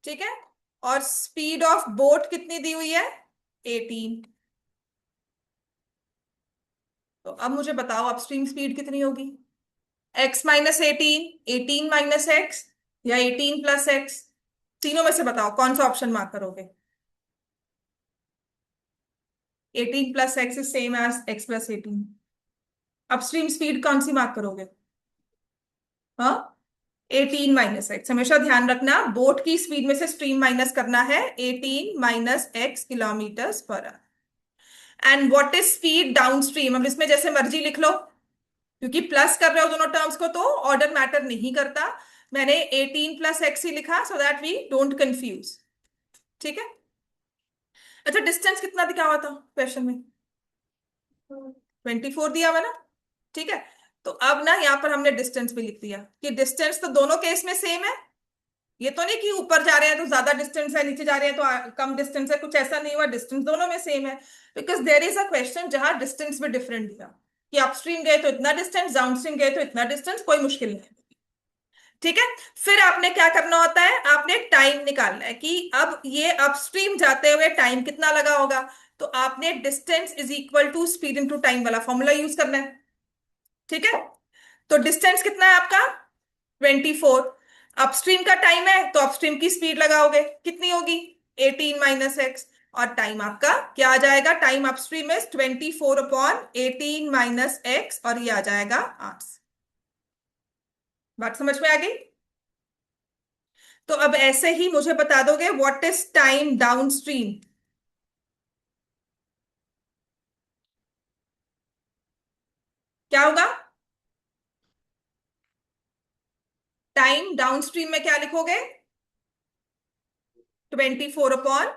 ठीक है, और स्पीड ऑफ बोट कितनी दी हुई है? 18। तो अब मुझे बताओ अपस्ट्रीम स्पीड कितनी होगी? x माइनस 18, 18 माइनस एक्स, या 18 प्लस एक्स? तीनों में से बताओ कौन सा ऑप्शन मार्क करोगे? 18 plus X is same as X plus 18। Upstream speed कौन सी मार्क करोगे? हाँ, 18 माइनस एक्स। हमेशा ध्यान रखना, बोट की स्पीड में से स्ट्रीम माइनस करना है, 18 minus x kilometre per hour. And what is speed downstream? अब इसमें जैसे मर्जी लिख लो, क्योंकि प्लस कर रहे हो दोनों टर्म्स को तो ऑर्डर मैटर नहीं करता। मैंने 18 प्लस एक्स ही लिखा so that we don't confuse. ठीक है, अच्छा डिस्टेंस कितना दिखा हुआ था क्वेश्चन में? 24 दिया हुआ ना। ठीक है, तो अब ना यहाँ पर हमने डिस्टेंस भी लिख दिया कि डिस्टेंस तो दोनों केस में सेम है। ये तो नहीं कि ऊपर जा रहे हैं तो ज्यादा डिस्टेंस है, नीचे जा रहे हैं तो कम डिस्टेंस है, कुछ ऐसा नहीं हुआ, डिस्टेंस दोनों में सेम है। Because there is a question जहां डिस्टेंस भी डिफरेंट दिया, कि अपस्ट्रीम गए तो इतना डिस्टेंस, डाउनस्ट्रीम गए तो इतना डिस्टेंस, कोई मुश्किल नहीं। ठीक है। फिर आपने क्या करना होता है, आपने टाइम निकालना है कि अब ये अपस्ट्रीम जाते हुए टाइम कितना लगा होगा। तो आपने distance is equal to speed into time वाला फॉर्मूला यूज करना है। ठीक है। तो डिस्टेंस कितना है आपका, 24। अपस्ट्रीम का टाइम है तो अपस्ट्रीम की स्पीड लगाओगे, कितनी होगी, 18 - x। और टाइम आपका क्या आ जाएगा, टाइम अपस्ट्रीम इज 24/18 - x, और ये आ जाएगा 8। बात समझ में आ गई। तो अब ऐसे ही मुझे बता दोगे व्हाट इज टाइम डाउनस्ट्रीम। क्या होगा, टाइम डाउनस्ट्रीम में क्या लिखोगे, 24/18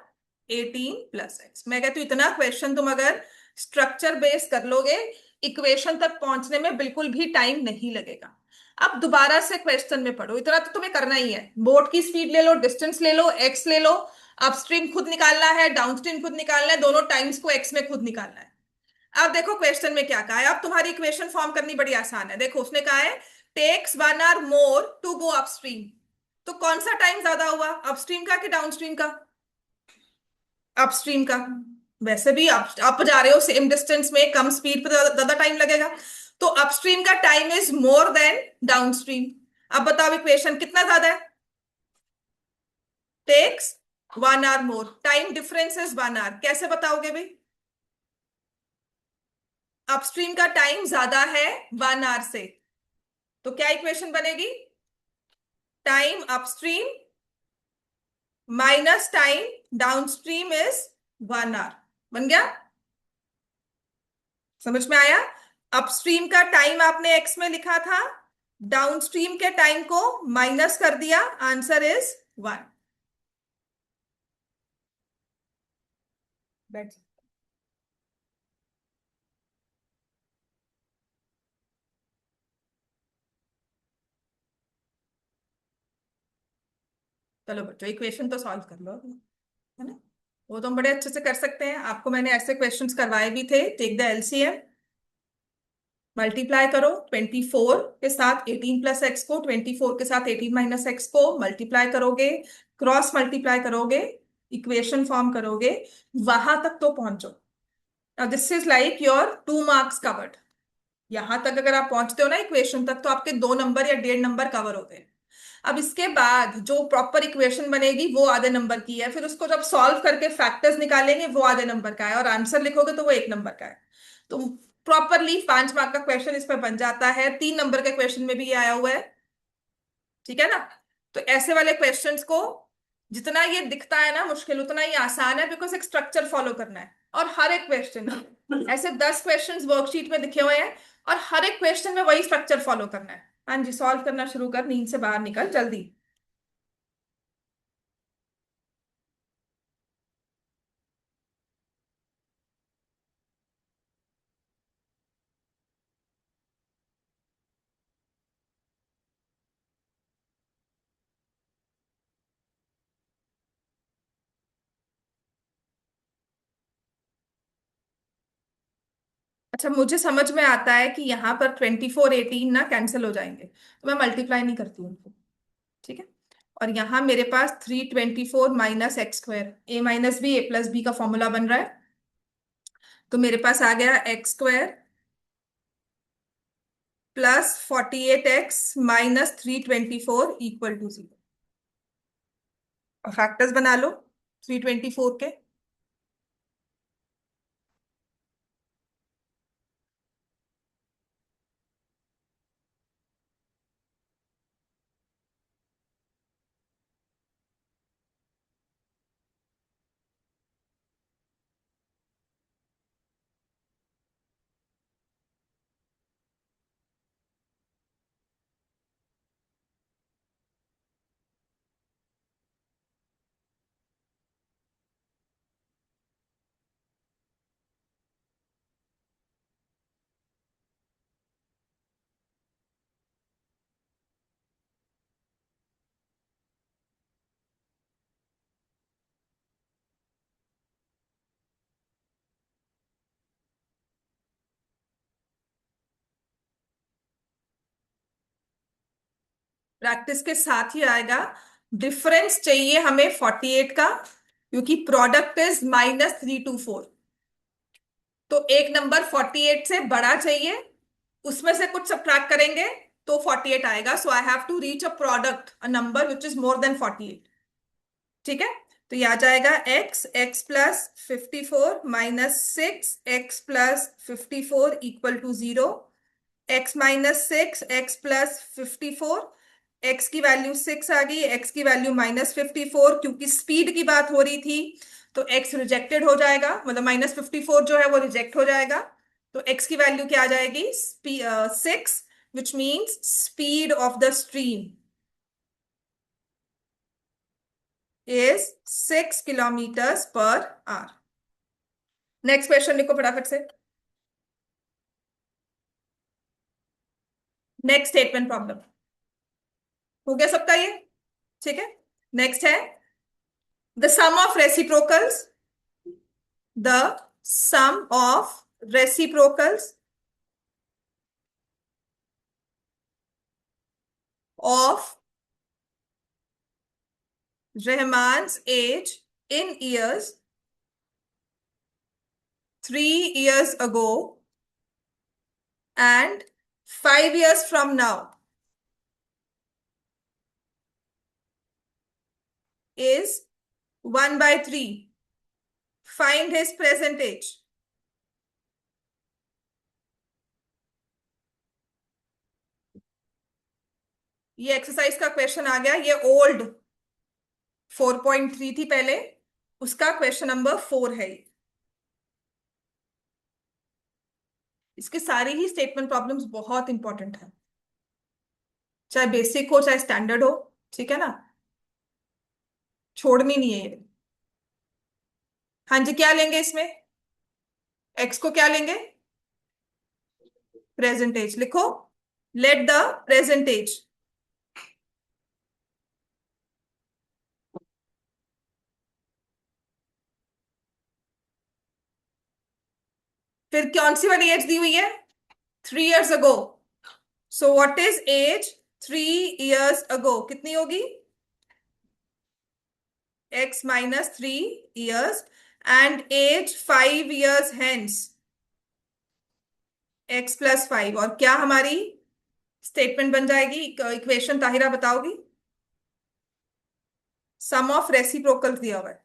+ x। मैं कहती हूँ इतना क्वेश्चन तुम अगर स्ट्रक्चर बेस कर लोगे, इक्वेशन तक पहुंचने में बिल्कुल भी टाइम नहीं लगेगा। अब दोबारा से क्वेश्चन में पढ़ो, इतना तो तुम्हें करना ही है। बोट की स्पीड ले लो, डिस्टेंस ले लो, एक्स ले लो, अपस्ट्रीम खुद निकालना है, डाउनस्ट्रीम खुद निकालना है, दोनों टाइम्स को एक्स में खुद निकालना है। अब देखो क्वेश्चन में क्या कहा है, अब तुम्हारी इक्वेशन फॉर्म करनी बड़ी आसान है। देखो उसने कहा है takes 1 hour more to go upstream. तो कौन सा टाइम ज्यादा हुआ, अपस्ट्रीम का कि डाउनस्ट्रीम का, अपस्ट्रीम का। वैसे भी अप जा रहे हो सेम डिस्टेंस में, कम स्पीड पे ज्यादा टाइम लगेगा। तो अपस्ट्रीम का time is more than downstream. अब बताओ इक्वेशन कितना ज्यादा है, takes 1 hour more, time difference is 1 hour, कैसे बताओगे भाई। अपस्ट्रीम का टाइम ज्यादा है 1 hour से, तो क्या इक्वेशन बनेगी, time upstream minus time downstream is 1 hour। बन गया, समझ में आया। अपस्ट्रीम का टाइम आपने एक्स में लिखा था, डाउनस्ट्रीम के टाइम को माइनस कर दिया, आंसर इज 1। बैठ। चलो बच्चों इक्वेशन तो सॉल्व कर लो, है ना। वो तो हम बड़े अच्छे से कर सकते हैं, आपको मैंने ऐसे क्वेश्चंस करवाए भी थे। टेक द एलसीएम, मल्टीप्लाई करो 24 के साथ 18 + x को, 24 के साथ 18 - x को मल्टीप्लाई करोगे, क्रॉस मल्टीप्लाई करोगे, इक्वेशन फॉर्म करोगे, वहां तक तो पहुंचो। Now this is like your 2 marks covered। यहां तक अगर आप पहुंचते हो ना इक्वेशन तक, तो आपके 2 नंबर या 1.5 नंबर कवर होते हैं। अब इसके बाद जो प्रॉपर इक्वेशन बनेगी वो आधे नंबर की है, फिर उसको जब सॉल्व करके फैक्टर्स निकालेंगे वो आधे नंबर का है, और आंसर लिखोगे तो वो 1 नंबर का है। तो प्रॉपरली 5 मार्क का क्वेश्चन इस पर बन जाता है, 3 नंबर के क्वेश्चन में भी ये आया हुआ है। ठीक है ना। तो ऐसे वाले क्वेश्चंस को, जितना ये दिखता है ना मुश्किल, उतना ही आसान है, बिकॉज एक स्ट्रक्चर फॉलो करना है। और हर एक क्वेश्चन ऐसे 10 क्वेश्चंस वर्कशीट में दिखे हुए हैं, और हर एक क्वेश्चन में वही स्ट्रक्चर फॉलो करना है। हाँ जी, सॉल्व करना शुरू कर, नींद से बाहर निकल जल्दी। अच्छा, मुझे समझ में आता है कि यहाँ पर 24 18 ना कैंसिल हो जाएंगे, तो मैं मल्टीप्लाई नहीं करती हूँ उनको। ठीक है। और यहाँ मेरे पास 324 - x², a - b a + b का फॉर्मूला बन रहा है। तो मेरे पास आ गया x² +48x - 324 = 0। और फैक्टर्स बना लो 324 के। प्रैक्टिस के साथ ही आएगा। डिफरेंस चाहिए हमें 48 का, क्योंकि प्रोडक्ट इज -324। तो एक नंबर 48 से बड़ा चाहिए, उसमें से कुछ सब्ट्रैक्ट करेंगे तो 48 आएगा। So I have to reach a product, a number which is more than 48। ठीक है, तो ये आ जाएगा x plus 54 -6 x plus 54 equal to 0। x-6 x plus 54, x की वैल्यू 6 आ गई, x की वैल्यू -54, क्योंकि स्पीड की बात हो रही थी तो x रिजेक्टेड हो जाएगा, मतलब -54 जो है वो रिजेक्ट हो जाएगा। तो x की वैल्यू क्या आ जाएगी? 6, which means speed of the stream is 6 kilometres per hour. Next question लिखो फटाफट से। नेक्स्ट स्टेटमेंट प्रॉब्लम हो गया सबका ये? ठीक है, नेक्स्ट है the sum of reciprocals. The sum of reciprocals of Rahman's age in years 3 years ago and 5 years from now is 1/3. Find his present age. ये एक्सरसाइज का क्वेश्चन आ गया। ये ओल्ड 4.3 थी पहले, उसका क्वेश्चन नंबर 4 है ये। इसके सारे ही स्टेटमेंट प्रॉब्लम्स बहुत इंपॉर्टेंट है, चाहे बेसिक हो चाहे स्टैंडर्ड हो। ठीक है ना, छोड़नी नहीं है ये। हाँ जी, क्या लेंगे इसमें? एक्स को क्या लेंगे? प्रेजेंट एज लिखो। लेट द प्रेजेंट एज, फिर कौन सी वाली एज दी हुई है? 3 years ago। So what is age 3 years ago? कितनी होगी? x -3 years, and age 5 years hence x+5। और क्या हमारी स्टेटमेंट बन जाएगी, इक्वेशन ताहिरा बताओगी? सम ऑफ रेसिप्रोकल दिया हुआ है।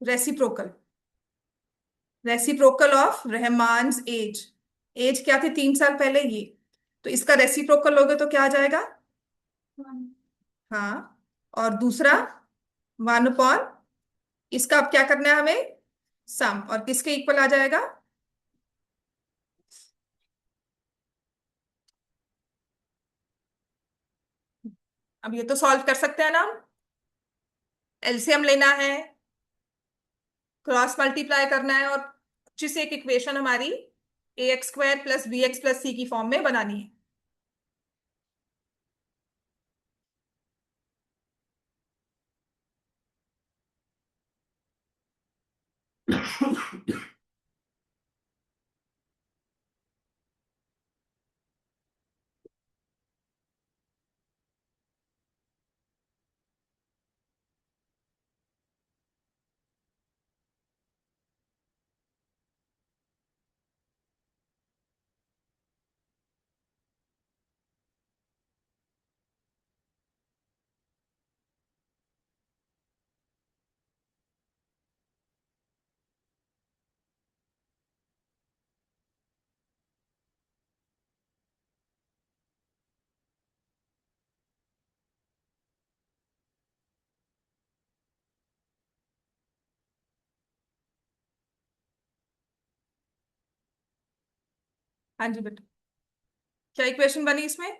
Reciprocal, reciprocal of Rahman's age. Age क्या थी 3 साल पहले ये, तो इसका रेसिप्रोकल लोगे तो क्या आ जाएगा? हाँ, और दूसरा 1/, इसका अब क्या करना है हमें? सम, और किसके इक्वल आ जाएगा? अब ये तो सॉल्व कर सकते हैं ना हम। एलसीएम लेना है, क्रॉस मल्टीप्लाई करना है, और अच्छी से एक इक्वेशन हमारी ax² + bx + c की फॉर्म में बनानी है। हाँ जी बेटा, क्या इक्वेशन बनी इसमें?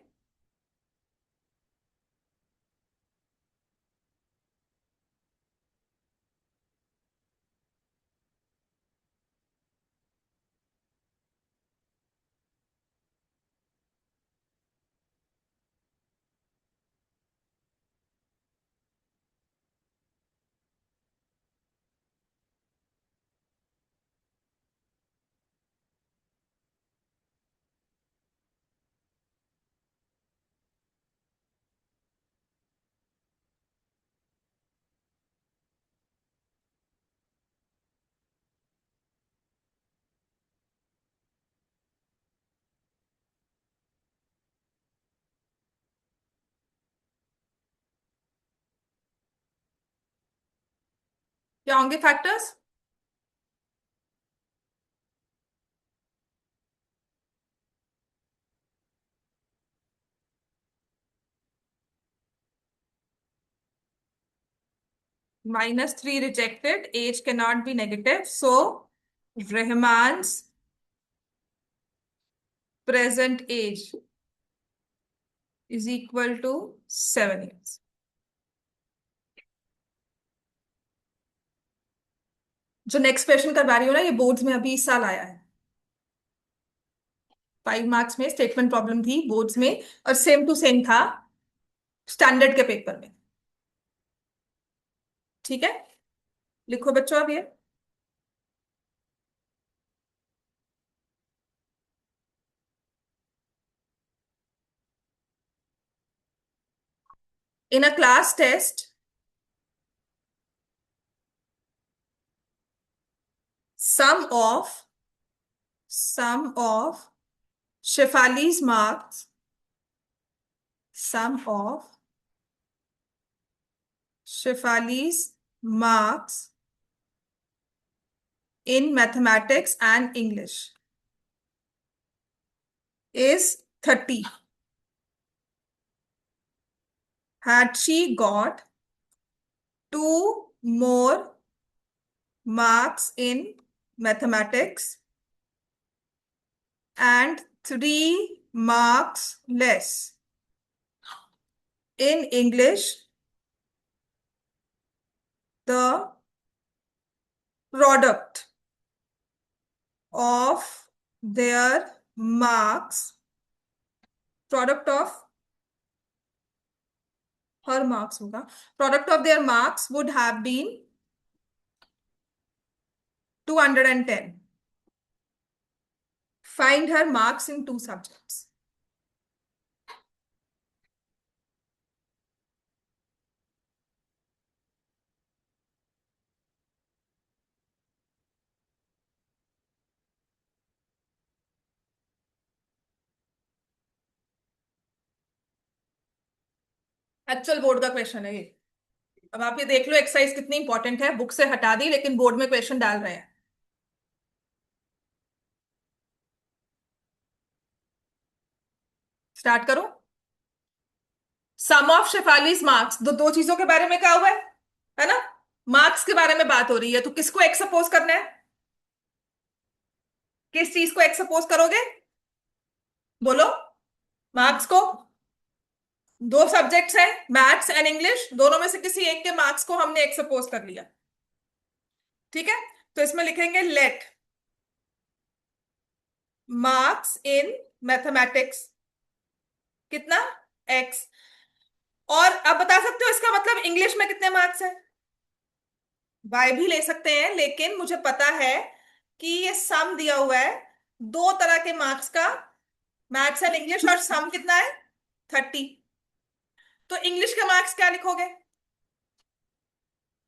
क्या होंगे factors? -3 rejected, age cannot be negative, so Rahman's present age is equal to 7 years. जो नेक्स्ट क्वेश्चन करवा रही हूँ ना, ये बोर्ड्स में अभी इस साल आया है। 5 मार्क्स में स्टेटमेंट प्रॉब्लम थी बोर्ड्स में, और सेम टू सेम था स्टैंडर्ड के पेपर में। ठीक है, लिखो बच्चों अब ये। In a class test, sum of Shefali's marks, sum of Shefali's marks in mathematics and English is 30. Had she got 2 more marks in mathematics and 3 marks less in English, the product of their marks, product of her marks होगा, product of their marks would have been 210. Find her marks in 2 subjects. Actual board का क्वेश्चन है ये। अब आप ये देख लो एक्सरसाइज कितनी इंपॉर्टेंट है, बुक से हटा दी लेकिन बोर्ड में क्वेश्चन डाल रहे हैं। स्टार्ट करो। सम ऑफ शेफालीज मार्क्स, दो चीजों के बारे में कहा हुआ है ना? मार्क्स के बारे में बात हो रही है, तो किसको एक्स सपोज करना है? किस चीज को एक्स सपोज करोगे? बोलो। मार्क्स को। 2 सब्जेक्ट्स हैं, मैथ्स एंड इंग्लिश, दोनों में से किसी एक के मार्क्स को हमने एक्स सपोज कर लिया। ठीक है, तो इसमें लिखेंगे लेट मार्क्स इन मैथमेटिक्स कितना, एक्स। और अब बता सकते हो इसका मतलब इंग्लिश में कितने मार्क्स है? वाई भी ले सकते हैं, लेकिन मुझे पता है कि ये सम दिया हुआ है 2 तरह के मार्क्स का, मैथ्स एंड इंग्लिश, और सम कितना है? 30। तो इंग्लिश के मार्क्स क्या लिखोगे?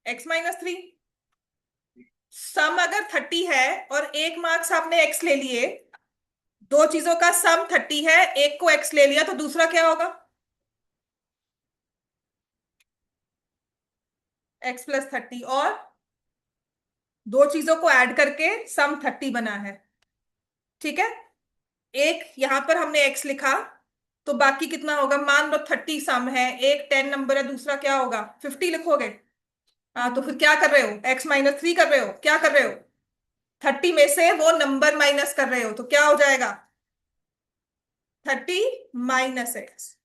x-3। सम अगर 30 है और 1 मार्क्स आपने एक्स ले लिए, 2 चीजों का सम 30 है, एक को एक्स ले लिया, तो दूसरा क्या होगा? x+30, और 2 चीजों को ऐड करके सम 30 बना है। ठीक है, एक यहां पर हमने x लिखा, तो बाकी कितना होगा? मान लो 30 सम है, एक 10 नंबर है, दूसरा क्या होगा? 50 लिखोगे। हाँ, तो फिर क्या कर रहे हो? x-3 कर रहे हो, क्या कर रहे हो? 30 में से वो नंबर माइनस कर रहे हो, तो क्या हो जाएगा? 30 माइनस एक्स।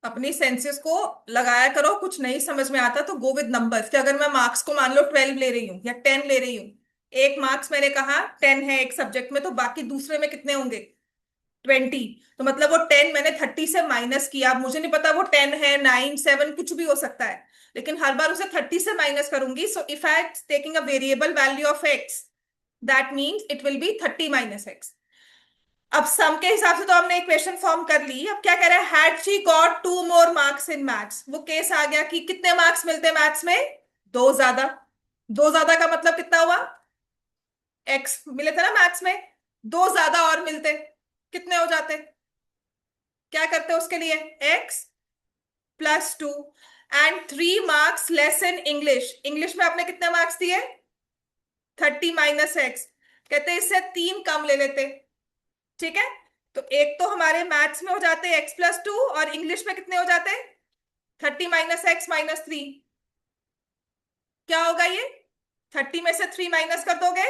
अपनी सेंसेस को लगाया करो, कुछ नहीं समझ में आता तो गो विद नंबर्स। कि अगर मैं मार्क्स को मान लो 12 ले रही हूँ या 10 ले रही हूँ, 1 मार्क्स मैंने कहा 10 है एक सब्जेक्ट में, तो बाकी दूसरे में कितने होंगे? 20। तो मतलब वो 10 मैंने 30 से माइनस किया। अब मुझे नहीं पता वो 10 है, 9, 7 कुछ भी हो सकता है, लेकिन हर बार उसे 30 से माइनस करूंगी। So if I taking a variable value of x, that means it will be 30 minus x. अब सम के हिसाब से तो हमने इक्वेशन फॉर्म कर ली। अब क्या कह रहा है? Had she got 2 more marks in maths. वो केस आ गया कि कितने मार्क्स मिलते हैं मैथ्स में? 2 ज्यादा। 2 ज्यादा का मतलब कितना हुआ? एक्स मिले थे ना मैथ्स में, 2 ज्यादा और मिलते, कितने हो जाते? क्या करते हैं उसके लिए? x+2। And 3 marks less in English. English में आपने कितने मार्क्स दिए? 30 - x। कहते हैं इससे 3 कम ले लेते। ठीक है, तो एक तो हमारे मैथ्स में हो जाते हैं x+2, और इंग्लिश में कितने हो जाते हैं? 30 - x - 3। क्या होगा ये? 30 में से 3 माइनस कर दोगे,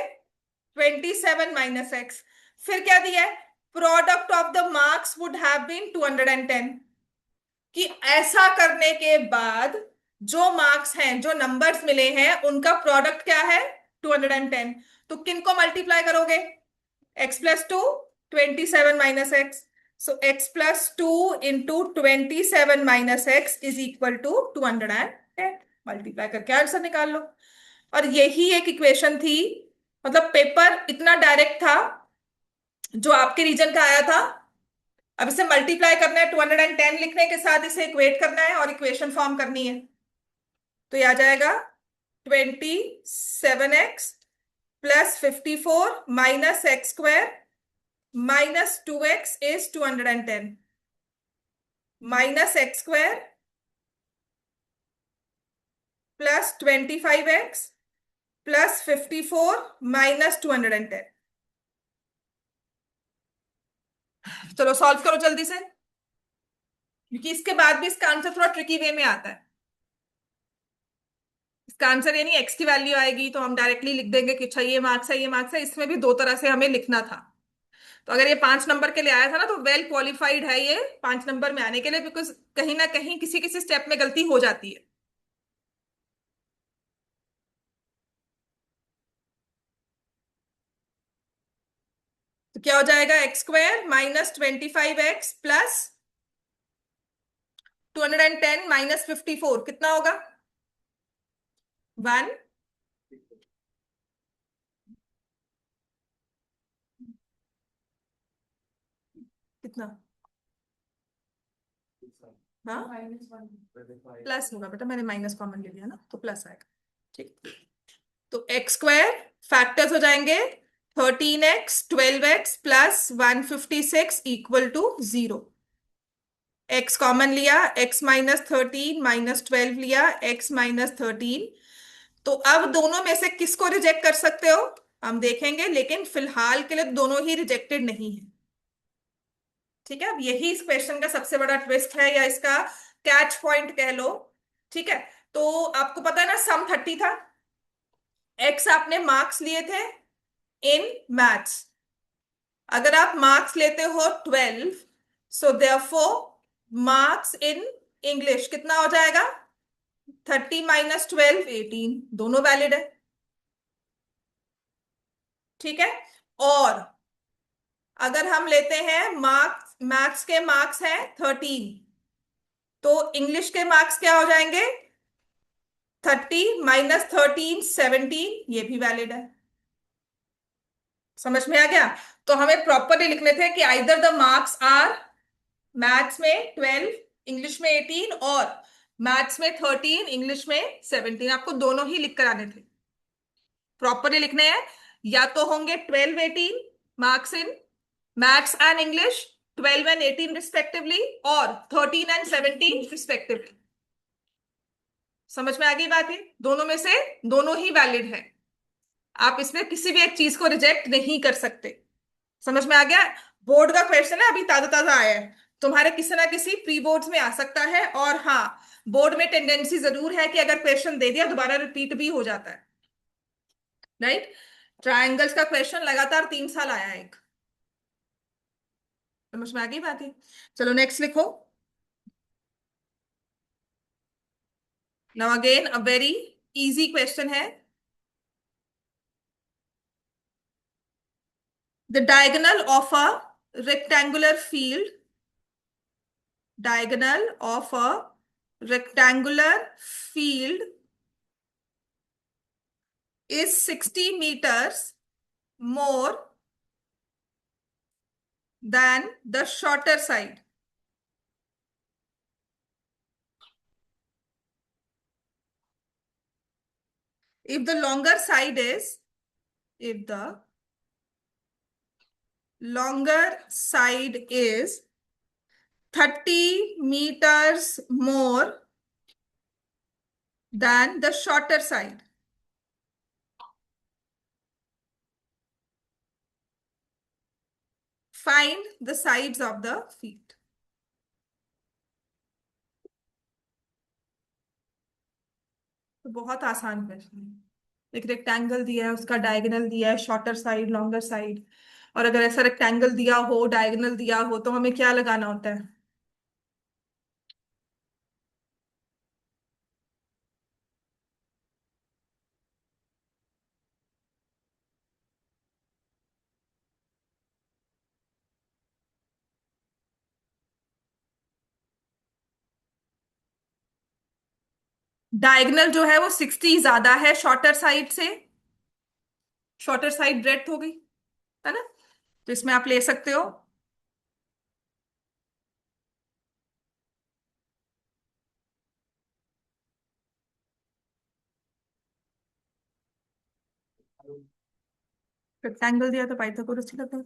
27 - x। फिर क्या दिया है? Product of the marks would have been 210। कि ऐसा करने के बाद जो मार्क्स हैं, जो नंबर्स मिले हैं, उनका प्रोडक्ट क्या है? 210। तो किन को मल्टीप्लाई करोगे? x+2, 27 - x। So x+2 into 27 - x is equal to 210। Multiply करके आंसर निकाल लो। और यही एक इक्वेशन थी, मतलब पेपर इतना डायरेक्ट था जो आपके रीजन का आया था। अब इसे मल्टीप्लाई करना है, 210 लिखने के साथ इसे इक्वेट करना है और इक्वेशन फॉर्म करनी है। तो ये आ जाएगा 27x plus 54 minus x² minus 2x is 210 minus x² plus 25x plus 54 minus 210। चलो सॉल्व करो जल्दी से, क्योंकि इसके बाद भी इसका आंसर थोड़ा ट्रिकी वे में आता है। इसका आंसर यानी एक्स की वैल्यू आएगी तो हम डायरेक्टली लिख देंगे कि अच्छा ये मार्क्स है, ये मार्क्स है। इसमें भी दो तरह से हमें लिखना था। तो अगर ये 5 नंबर के लिए आया था ना, तो वेल क्वालिफाइड है ये 5 नंबर में आने के लिए, बिकॉज कहीं ना कहीं किसी किसी स्टेप में गलती हो जाती है। तो क्या हो जाएगा? x² minus 25x plus 210 minus 54 कितना होगा? 1। कितना? हाँ, प्लस होगा बेटा, मैंने माइनस कॉमन ले लिया ना, तो प्लस आएगा। ठीक, तो x² फैक्टर्स हो जाएंगे 13x 12x plus 156 equal to 0। x common लिया, x -13 -12 लिया, x -13। तो अब दोनों में से किसको रिजेक्ट कर सकते हो हम देखेंगे, लेकिन फिलहाल के लिए दोनों ही रिजेक्टेड नहीं है। ठीक है, अब यही इस क्वेश्चन का सबसे बड़ा ट्विस्ट है, या इसका कैच पॉइंट कह लो। ठीक है, तो आपको पता है ना सम 30 था। x आपने मार्क्स लिए थे इन मैथ्स। अगर आप मार्क्स लेते हो 12, so therefore marks in English कितना हो जाएगा? 30 - 12 18, दोनों वैलिड है। ठीक है, और अगर हम लेते हैं मार्क्स, मैथ्स के मार्क्स हैं 13, तो इंग्लिश के मार्क्स क्या हो जाएंगे? 30 - 13 17, ये भी वैलिड है। समझ में आ गया? तो हमें प्रॉपरली लिखने थे कि either the marks are maths में 12 इंग्लिश में 18, और मैथ्स में 13 इंग्लिश में 17। आपको दोनों ही लिख कर आने थे, प्रॉपरली लिखने हैं। या तो होंगे 12 18 marks in maths and English, 12 and 18 respectively, और 13 एंड 17 रिस्पेक्टिवली। समझ में आ गई बात? है दोनों में से दोनों ही वैलिड है। आप इसमें किसी भी एक चीज को रिजेक्ट नहीं कर सकते। समझ में आ गया? बोर्ड का क्वेश्चन है, अभी ताजा ताजा आया है, तुम्हारे किसी ना किसी प्री बोर्ड्स में आ सकता है। और हाँ, बोर्ड में टेंडेंसी जरूर है कि अगर क्वेश्चन दे दिया दोबारा रिपीट भी हो जाता है। राइट, ट्रायंगल्स का क्वेश्चन लगातार 3 साल आया है एक। समझ में आ गई बात है? चलो नेक्स्ट लिखो। Now again a very easy question है। The diagonal of a rectangular field, diagonal of a rectangular field is 60 meters more than the shorter side. If the longer side is, if the longer side is 30 meters more than the shorter side. Find the sides of the feet. तो बहुत आसान क्वेश्चन है। एक रेक्टेंगल दिया है, उसका डायगोनल दिया है, शॉर्टर साइड, लॉन्गर साइड। और अगर ऐसा रेक्टेंगल दिया हो, डायगोनल दिया हो, तो हमें क्या लगाना होता है? डायगोनल जो है वो 60 ज्यादा है शॉर्टर साइड से। शॉर्टर साइड ब्रेड्थ हो गई, है ना? तो इसमें आप ले सकते हो। रेक्टेंगल दिया तो पाइथागोरस ही लगा।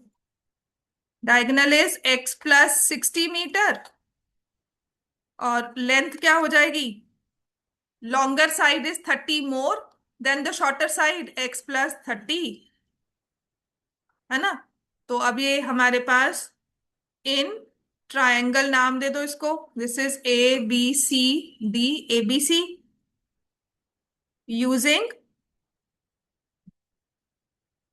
डायगोनल इज x + 60 मीटर, और लेंथ क्या हो जाएगी? Longer side is 30 more than the shorter side, x + 30, है ना? तो अब ये हमारे पास इन ट्रायंगल नाम दे दो इसको। This is ABCD, ABC, using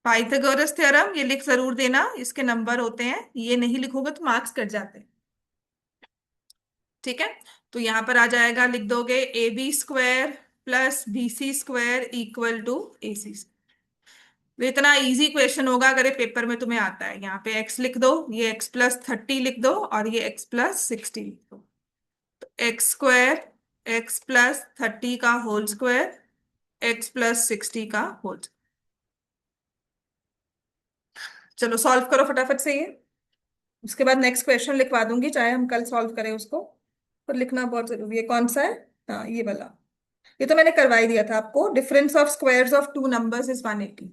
Pythagoras theorem. ये लिख जरूर देना, इसके नंबर होते हैं, ये नहीं लिखोगे तो मार्क्स कट जाते हैं। ठीक है, तो यहां पर आ जाएगा, लिख दोगे AB² + BC² = AC। तो इतना इजी क्वेश्चन होगा अगर ये पेपर में तुम्हें आता है। यहाँ पे x लिख दो, ये x + 30 लिख दो, और ये x + 60 लिख दो। तो x² x + 30 का होल स्क्वायर, x + 60 का होल। चलो सॉल्व करो फटाफट से ये। उसके बाद नेक्स्ट क्वेश्चन लिखवा दूंगी, चाहे हम कल सॉल्व करें उसको। पर लिखना बहुत जरूरी है। कौन सा है? हाँ, ये वाला। ये तो मैंने करवा ही दिया था आपको। Difference of squares of two numbers is 180।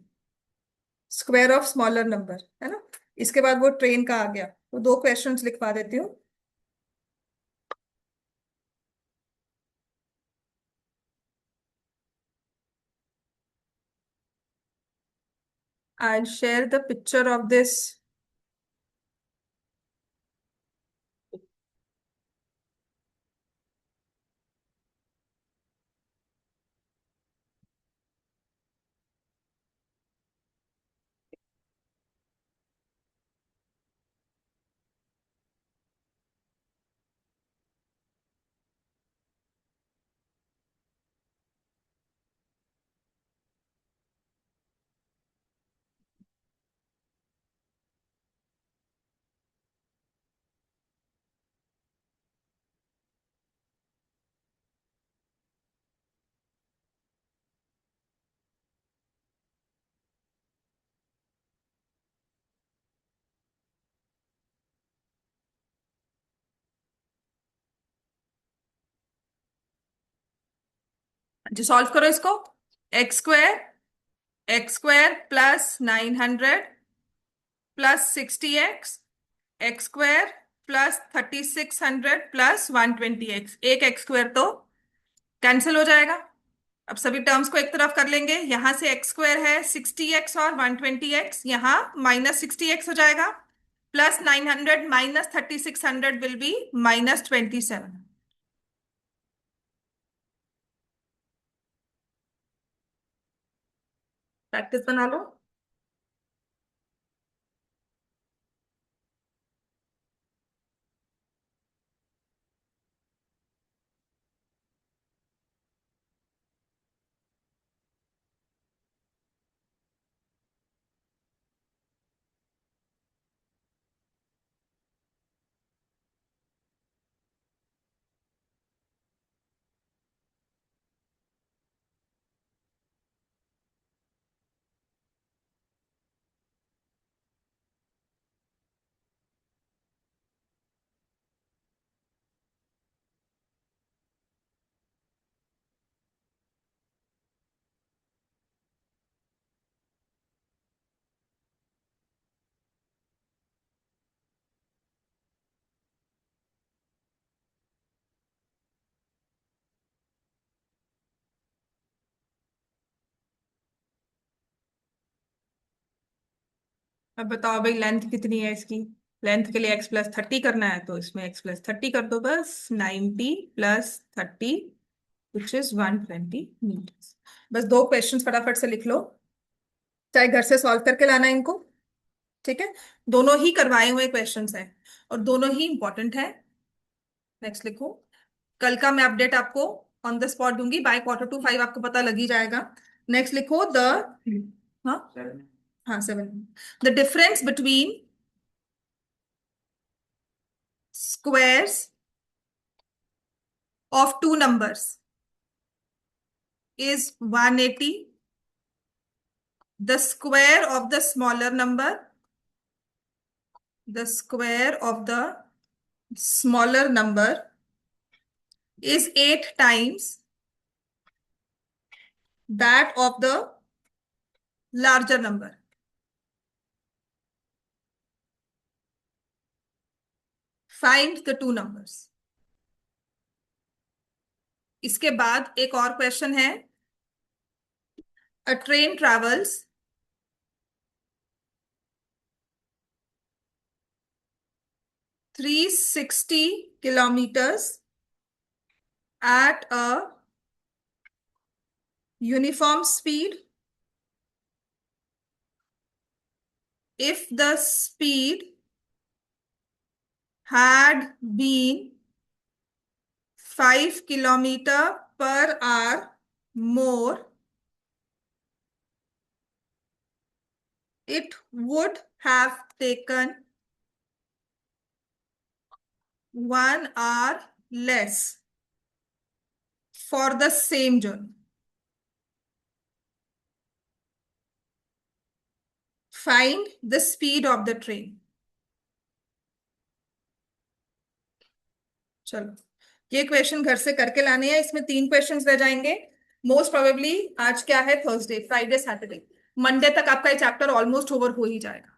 Square of smaller number, है ना? इसके बाद वो ट्रेन का आ गया, तो दो क्वेश्चंस लिखवा देती हूँ। I'll share the picture of this. जी सॉल्व करो इसको। x² + 900 + 60x, x² + 3600 + 120x। एक x² तो कैंसिल हो जाएगा। अब सभी टर्म्स को एक तरफ कर लेंगे। यहां से x² है 60x और 120x, यहाँ -60x हो जाएगा। +900 -3600 विल बी -27। प्रैक्टिस बना लो। अब बताओ भाई, लेंथ कितनी है इसकी? लेंथ के लिए x+30 करना है, तो इसमें x+30 कर दो बस। 90 + 30 विच इज 120 मीटर। बस दो क्वेश्चंस फटाफट से लिख लो, चाहे घर से सॉल्व करके लाना है इनको। ठीक है, दोनों ही करवाए हुए क्वेश्चंस हैं और दोनों ही इंपॉर्टेंट है। नेक्स्ट लिखो। कल का मैं अपडेट आपको ऑन द स्पॉट दूंगी, बाय Q2 5 आपको पता लग ही जाएगा। नेक्स्ट लिखो द, हाँ हाँ 7, the difference between squares of two numbers is 180. The square of the smaller number, the square of the smaller number is 8 times that of the larger number. Find the two numbers. इसके बाद एक और क्वेश्चन है। A train travels 360 kilometers at a uniform speed if the speed had been 5 kilometer per hour more, it would have taken 1 hour less for the same journey. Find the speed of the train. चलो, ये क्वेश्चन घर से करके लाने हैं। इसमें 3 क्वेश्चंस रह जाएंगे। मोस्ट प्रोबेबली आज क्या है, थर्सडे, फ्राइडे, सैटरडे, मंडे तक आपका ये चैप्टर ऑलमोस्ट ओवर हो ही जाएगा।